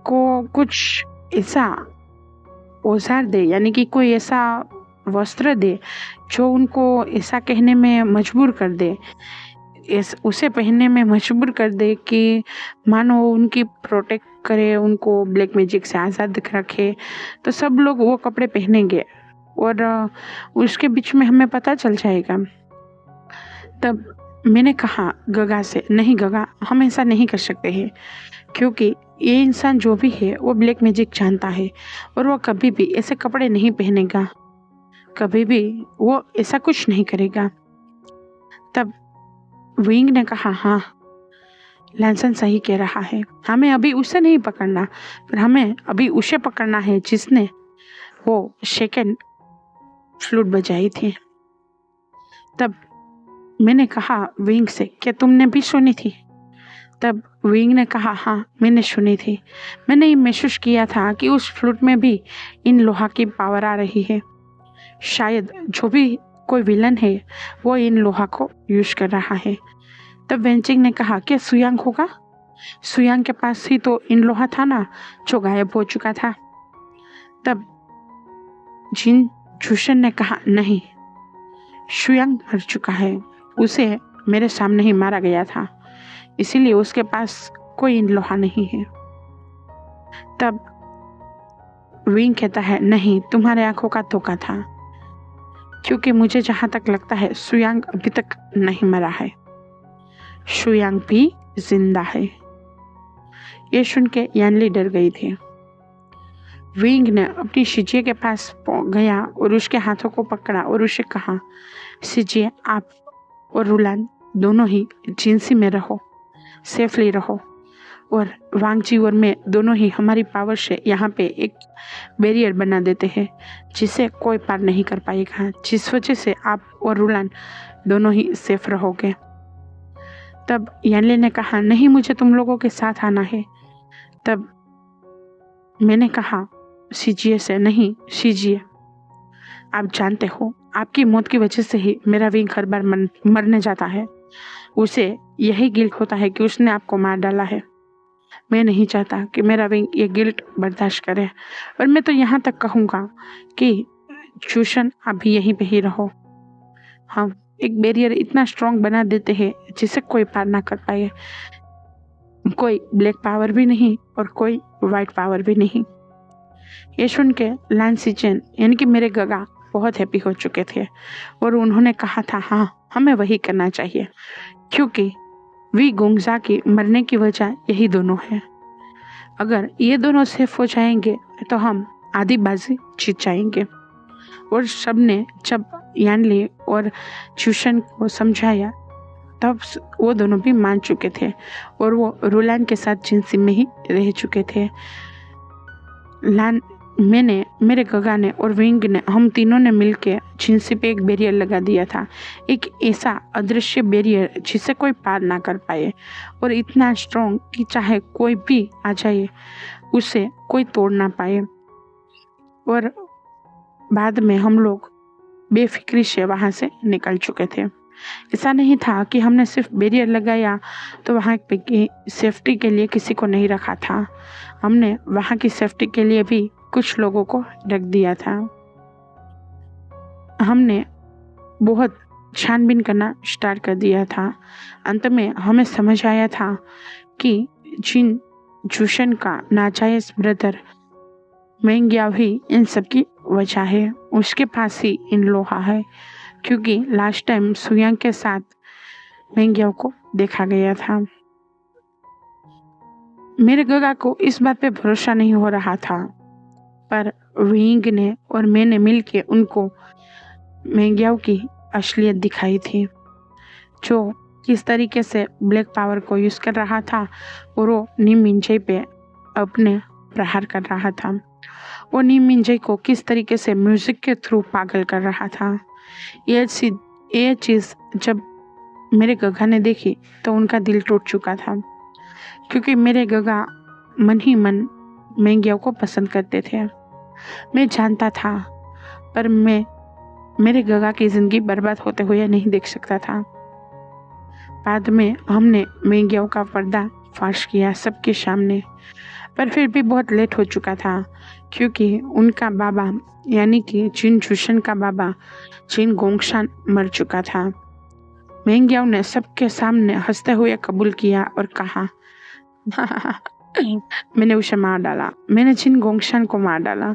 को कुछ ऐसा औजार दे, यानी कि कोई ऐसा वस्त्र दे जो उनको ऐसा कहने में मजबूर कर दे, उसे पहनने में मजबूर कर दे कि मानो उनकी प्रोटेक्ट करे, उनको ब्लैक मैजिक से आज़ाद रखे। तो सब लोग वो कपड़े पहनेंगे और उसके बीच में हमें पता चल जाएगा। तब मैंने कहा गगा से, नहीं गगा, हम ऐसा नहीं कर सकते हैं, क्योंकि ये इंसान जो भी है वो ब्लैक मैजिक जानता है और वो कभी भी ऐसे कपड़े नहीं पहनेगा, कभी भी वो ऐसा कुछ नहीं करेगा। तब विंग ने कहा, हाँ, लैंसन सही कह रहा है, हमें अभी उसे नहीं पकड़ना, पर हमें अभी उसे पकड़ना है जिसने वो सेकंड फ्लूट बजाई थी। तब मैंने कहा विंग से, क्या तुमने भी सुनी थी? तब विंग ने कहा, हाँ, मैंने सुनी थी। मैंने ये महसूस किया था कि उस फ्लूट में भी इन लोहा की पावर आ रही है। शायद जो भी कोई विलन है वो इन लोहा को यूज कर रहा है। तब वेंचिंग ने कहा, क्या सुयांग होगा? सुयांग के पास ही तो इन लोहा था ना, जो गायब हो चुका था। तब जिन जुशन ने कहा, नहीं, सुयांग मर चुका है, उसे मेरे सामने ही मारा गया था, इसीलिए उसके पास कोई इन लोहा नहीं है। तब विंग कहता है, नहीं, तुम्हारे आंखों का धोखा था, क्योंकि मुझे जहां तक लगता है सुयांग अभी तक नहीं मरा है, सुयांग भी जिंदा है। ये सुन के यानली डर गई थी। विंग ने अपनी शिजिए के पास गया और उसके हाथों को पकड़ा और उसे कहा, शिजिए, आप और रुलान दोनों ही जिंसी में रहो, सेफली रहो, और वांगजी और मैं दोनों ही हमारी पावर से यहाँ पे एक बैरियर बना देते हैं जिसे कोई पार नहीं कर पाएगा, जिस वजह से आप और रुलान दोनों ही सेफ रहोगे। तब यानले ने कहा, नहीं, मुझे तुम लोगों के साथ आना है। तब मैंने कहा सीजिए से, नहीं सीजिए, आप जानते हो आपकी मौत की वजह से ही मेरा विंग हर बार मरने जाता है। उसे यही गिल्ट होता है कि उसने आपको मार डाला है। मैं नहीं चाहता कि मेरा विंग ये गिल्ट बर्दाश्त करे, और मैं तो यहाँ तक कहूँगा कि चूशन आप भी यहीं पे ही रहो। हम एक बैरियर इतना स्ट्रॉन्ग बना देते हैं जिसे कोई पार ना कर पाए, कोई ब्लैक पावर भी नहीं और कोई वाइट पावर भी नहीं। ये सुन के लान सीचेन यानी कि मेरे गगा बहुत हैप्पी हो चुके थे और उन्होंने कहा था, हाँ, हमें वही करना चाहिए, क्योंकि वी गोंगजा की मरने की वजह यही दोनों है। अगर ये दोनों सेफ हो जाएंगे तो हम आधी बाजी जीत जाएंगे। और सबने जब यानले और चूशन को समझाया तब वो दोनों भी मान चुके थे और वो रुलान के साथ जिंसी में ही रह चुके थे। मैंने, मेरे गगा ने और विंग ने, हम तीनों ने मिलकर जिंसी पे एक बैरियर लगा दिया था, एक ऐसा अदृश्य बैरियर जिसे कोई पार ना कर पाए और इतना स्ट्रॉन्ग कि चाहे कोई भी आ जाए उसे कोई तोड़ ना पाए। और बाद में हम लोग बेफिक्री से वहाँ से निकल चुके थे। ऐसा नहीं था कि हमने सिर्फ बैरियर लगाया तो वहाँ पे सेफ्टी के लिए किसी को नहीं रखा था, हमने वहाँ की सेफ्टी के लिए भी कुछ लोगों को रख दिया था। हमने बहुत छानबीन करना स्टार्ट कर दिया था। अंत में हमें समझ आया था कि जिन चूशन का नाजायज ब्रदर मेंग्याओ ही इन सब की वजह है, उसके पास ही इन लोहा है, क्योंकि लास्ट टाइम सुयांग के साथ मेंग्याओ को देखा गया था। मेरे गगा को इस बात पे भरोसा नहीं हो रहा था, पर विंग ने और मैंने मिलके उनको मेंग्याओ की असलियत दिखाई थी, जो किस तरीके से ब्लैक पावर को यूज़ कर रहा था और वो नीम मिंजय पे अपने प्रहार कर रहा था। वो नीम मिंजय को किस तरीके से म्यूजिक के थ्रू पागल कर रहा था। ये चीज़ जब मेरे गगा ने देखी तो उनका दिल टूट चुका था, क्योंकि मेरे गगा मन ही मन मेंग्याओ को पसंद करते थे। मैं जानता था, पर मैं मेरे गगा की ज़िंदगी बर्बाद होते हुए नहीं देख सकता था। बाद में हमने मेंग्याओ का पर्दा फाश किया सबके सामने, पर फिर भी बहुत लेट हो चुका था, क्योंकि उनका बाबा यानी कि जिन चूशन का बाबा जिन गोंगशान मर चुका था। मेंग्याओ ने सबके सामने हंसते हुए कबूल किया और कहा, मैंने उसे मार डाला, मैंने जिन गोंगशान को मार डाला,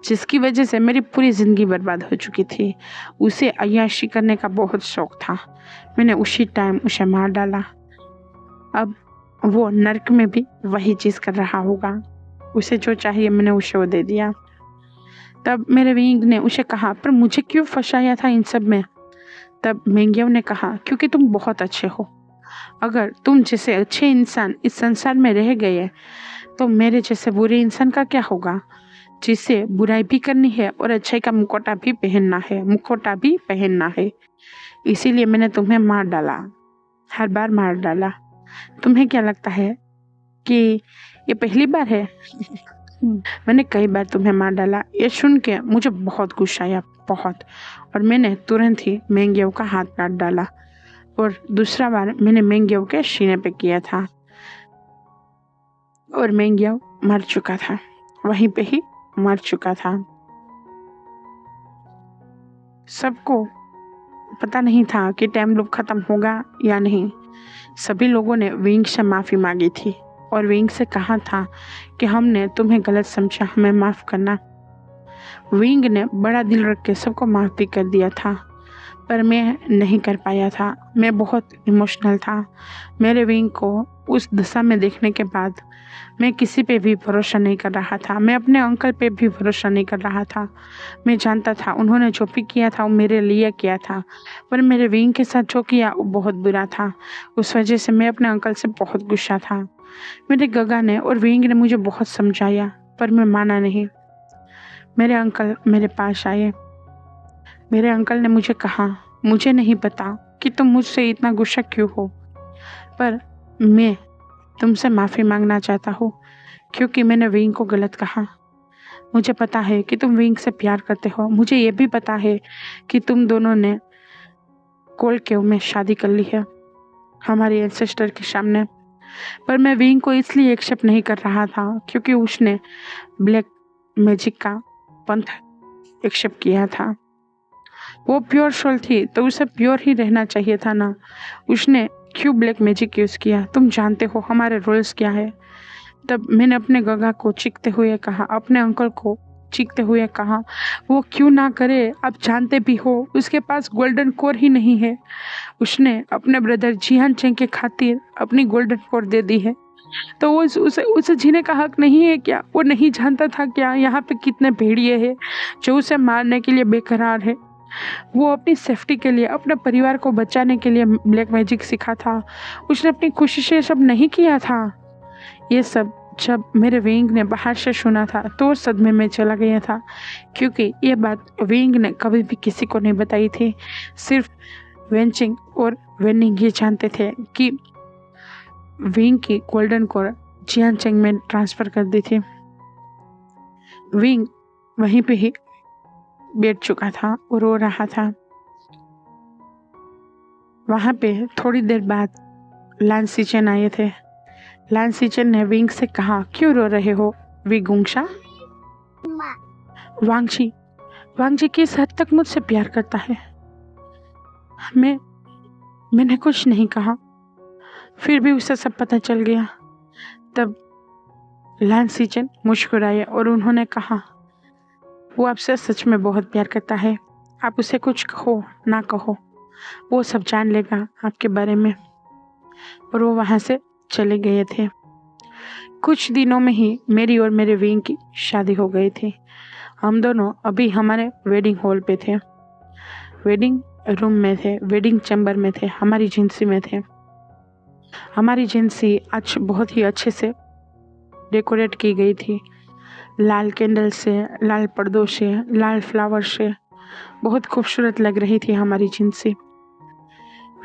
जिसकी वजह से मेरी पूरी ज़िंदगी बर्बाद हो चुकी थी। उसे अय्याशी करने का बहुत शौक था, मैंने उसी टाइम उसे मार डाला। अब वो नर्क में भी वही चीज़ कर रहा होगा, उसे जो चाहिए मैंने उसे वो दे दिया। तब मेरे विंग ने उसे कहा, पर मुझे क्यों फंसाया था इन सब में? तब मेंग्याओ ने कहा, क्योंकि तुम बहुत अच्छे हो। अगर तुम जैसे अच्छे इंसान इस संसार में रह गए तो मेरे जैसे बुरे इंसान का क्या होगा, जिसे बुराई भी करनी है और अच्छाई का मुखौटा भी पहनना है। इसीलिए मैंने तुम्हें मार डाला, हर बार मार डाला। तुम्हें क्या लगता है कि ये पहली बार है? मैंने कई बार तुम्हें मार डाला। ये सुन के मुझे बहुत गुस्सा आया, बहुत, और मैंने तुरंत ही मेंग्याओ का हाथ काट डाला और दूसरा बार मैंने मेंग्याओ के सीने पे किया था और मेंग्याओ मर चुका था, वहीं पे ही मर चुका था। सबको पता नहीं था कि टाइम लूप खत्म होगा या नहीं। सभी लोगों ने विंग से माफ़ी मांगी थी और विंग से कहा था कि हमने तुम्हें गलत समझा, हमें माफ़ करना। विंग ने बड़ा दिल रख के सबको माफ़ भी कर दिया था, पर मैं नहीं कर पाया था। मैं बहुत इमोशनल था। मेरे विंग को उस दशा में देखने के बाद मैं किसी पे भी भरोसा नहीं कर रहा था। मैं अपने अंकल पे भी भरोसा नहीं कर रहा था। मैं जानता था उन्होंने जो भी किया था वो मेरे लिए किया था, पर मेरे विंग के साथ जो किया वो बहुत बुरा था। उस वजह से मैं अपने अंकल से बहुत गुस्सा था। मेरे गगा ने और विंग ने मुझे बहुत समझाया, पर मैं माना नहीं। मेरे अंकल मेरे पास आए। मेरे अंकल ने मुझे कहा, मुझे नहीं पता कि तुम मुझसे इतना गुस्सा क्यों हो, पर मैं तुमसे माफ़ी मांगना चाहता हूँ क्योंकि मैंने विंग को गलत कहा। मुझे पता है कि तुम विंग से प्यार करते हो। मुझे ये भी पता है कि तुम दोनों ने कोल्ड केव में शादी कर ली है हमारे एंसेस्टर के सामने, पर मैं विंग को इसलिए एक्सेप्ट नहीं कर रहा था क्योंकि उसने ब्लैक मैजिक का पंथ एक्सेप्ट किया था। वो प्योर सोल थी तो उसे प्योर ही रहना चाहिए था ना। उसने क्यों ब्लैक मैजिक यूज़ किया? तुम जानते हो हमारे रूल्स क्या है। तब मैंने अपने गगा को चीखते हुए कहा, अपने अंकल को चीखते हुए कहा, वो क्यों ना करे, आप जानते भी हो उसके पास गोल्डन कोर ही नहीं है। उसने अपने ब्रदर जिहान चेंग के खातिर अपनी गोल्डन कोर दे दी है, तो वो उसे जीने का हक नहीं है क्या? वो नहीं जानता था क्या यहाँ पे कितने भेड़िए हैं जो उसे मारने के लिए बेकरार है। वो अपनी सेफ्टी के लिए, अपने परिवार को बचाने के लिए ब्लैक मैजिक सीखा था। उसने अपनी खुशी से सब नहीं किया था। ये सब जब मेरे विंग ने बाहर से सुना था तो वो सदमे में चला गया था, क्योंकि ये बात विंग ने कभी भी किसी को नहीं बताई थी। सिर्फ वेंचिंग और वेनिंग ये जानते थे कि विंग की गोल्डन कोर जियान चेंग में ट्रांसफ़र कर दी थी। विंग वहीं पे ही बैठ चुका था और रो रहा था। वहाँ पे थोड़ी देर बाद लांसीचन आए थे। लांसीचन ने विंग से कहा, क्यों रो रहे हो विगुंगशा? वांगजी किस हद तक मुझसे प्यार करता है? मैंने कुछ नहीं कहा, फिर भी उसे सब पता चल गया। तब लांसीचन मुस्कुराए और उन्होंने कहा, वो आपसे सच में बहुत प्यार करता है। आप उसे कुछ कहो ना कहो, वो सब जान लेगा आपके बारे में। और वो वहाँ से चले गए थे। कुछ दिनों में ही मेरी और मेरे विंग की शादी हो गई थी। हम दोनों अभी हमारे वेडिंग हॉल पे थे, वेडिंग रूम में थे, वेडिंग चैम्बर में थे, हमारी एजेंसी में थे। हमारी एजेंसी आज बहुत ही अच्छे से डेकोरेट की गई थी। लाल कैंडल से, लाल पर्दों से, लाल फ्लावर से बहुत खूबसूरत लग रही थी हमारी एजेंसी।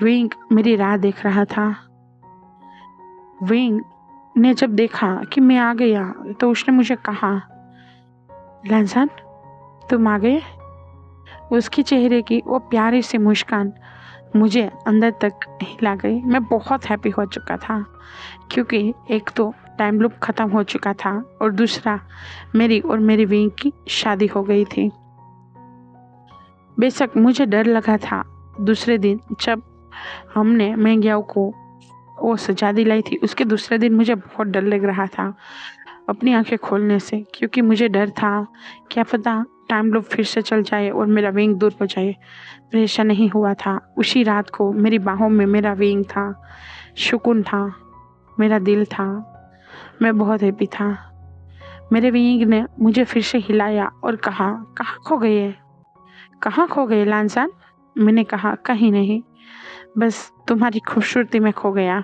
विंग मेरी राह देख रहा था। विंग ने जब देखा कि मैं आ गया तो उसने मुझे कहा, लांसान तुम आ गए। उसके चेहरे की वो प्यारी सी मुस्कान मुझे अंदर तक हिला गई। मैं बहुत हैप्पी हो चुका था क्योंकि एक तो टाइम लूप ख़त्म हो चुका था और दूसरा मेरी और मेरी विंग की शादी हो गई थी। बेशक मुझे डर लगा था। दूसरे दिन जब हमने मैंग्याओ को वो सजा दिलाई थी, उसके दूसरे दिन मुझे बहुत डर लग रहा था अपनी आंखें खोलने से, क्योंकि मुझे डर था क्या पता टाइम लूप फिर से चल जाए और मेरा विंग दूर हो जाए। पर ऐसा नहीं हुआ था। उसी रात को मेरी बाहों में मेरा विंग था, सुकून था, मेरा दिल था, मैं बहुत हैप्पी था। मेरे विंग ने मुझे फिर से हिलाया और कहा, कहाँ खो गए, कहाँ खो गए लांसान? मैंने कहा, कहीं नहीं, बस तुम्हारी खूबसूरती में खो गया।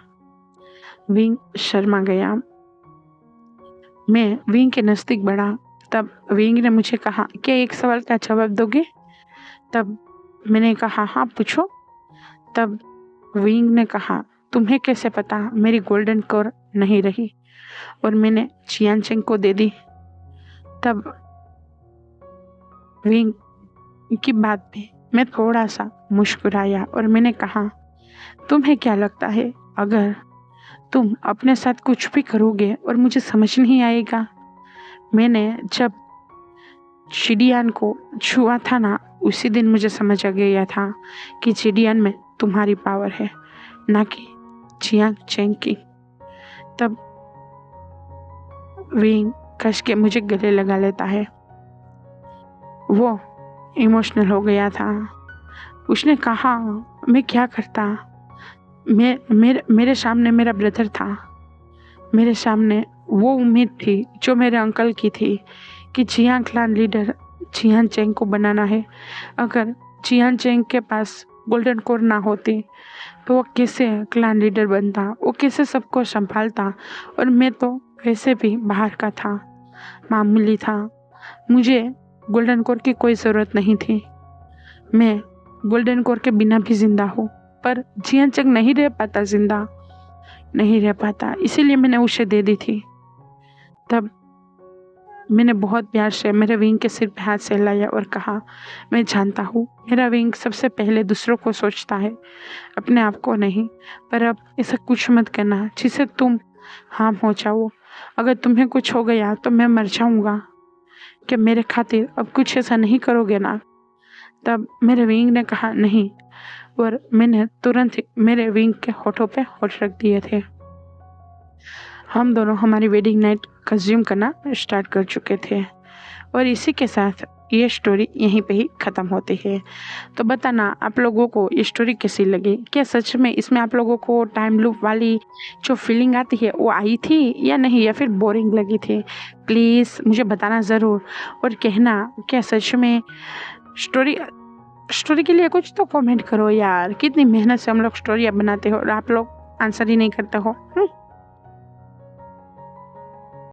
विंग शर्मा गया। मैं विंग के नज़दीक बढ़ा। तब विंग ने मुझे कहा, क्या एक सवाल का जवाब दोगे? तब मैंने कहा, हाँ पूछो। तब विंग ने कहा, तुम्हें कैसे पता मेरी गोल्डन कोर नहीं रही और मैंने जियान चेंग को दे दी? तब विंग की बात पे मैं थोड़ा सा मुस्कुराया और मैंने कहा, तुम्हें क्या लगता है अगर तुम अपने साथ कुछ भी करोगे और मुझे समझ नहीं आएगा? मैंने जब जिडियन को छुआ था ना, उसी दिन मुझे समझ आ गया था कि जिडियन में तुम्हारी पावर है, ना कि जियांग चेंग की। तब विंग कस के मुझे गले लगा लेता है। वो इमोशनल हो गया था। उसने कहा, मैं क्या करता? मेरे सामने मेरा ब्रदर था। मेरे सामने वो उम्मीद थी जो मेरे अंकल की थी कि जियांग क्लान लीडर जियान चेंग को बनाना है। अगर जियान चेंग के पास गोल्डन कोर ना होती तो वो कैसे क्लान लीडर बनता, वो कैसे सबको संभालता। और मैं तो वैसे भी बाहर का था, मामूली था। मुझे गोल्डन कोर की कोई ज़रूरत नहीं थी। मैं गोल्डन कोर के बिना भी जिंदा हूँ, पर जियान चेंग नहीं रह पाता, जिंदा नहीं रह पाता, इसीलिए मैंने उसे दे दी थी। तब मैंने बहुत प्यार से मेरे विंग के सिर पे हाथ सहलाया और कहा, मैं जानता हूँ मेरा विंग सबसे पहले दूसरों को सोचता है, अपने आप को नहीं। पर अब ऐसा कुछ मत करना जिसे तुम हार्म हो जाओ। अगर तुम्हें कुछ हो गया तो मैं मर जाऊँगा। कि मेरे खातिर अब कुछ ऐसा नहीं करोगे ना? तब मेरे विंग ने कहा नहीं, और मैंने तुरंत ही मेरे विंग के होठों पे होठ रख दिए थे। हम दोनों हमारी वेडिंग नाइट कंज्यूम करना स्टार्ट कर चुके थे, और इसी के साथ ये स्टोरी यहीं पे ही ख़त्म होती है। तो बताना आप लोगों को ये स्टोरी कैसी लगी? क्या सच में इसमें आप लोगों को टाइम लूप वाली जो फीलिंग आती है वो आई थी या नहीं, या फिर बोरिंग लगी थी? प्लीज़ मुझे बताना ज़रूर, और कहना क्या सच में स्टोरी स्टोरी के लिए कुछ तो कमेंट करो यार। कितनी मेहनत से हम लोग स्टोरियाँ बनाते हो और आप लोग आंसर ही नहीं करते हो।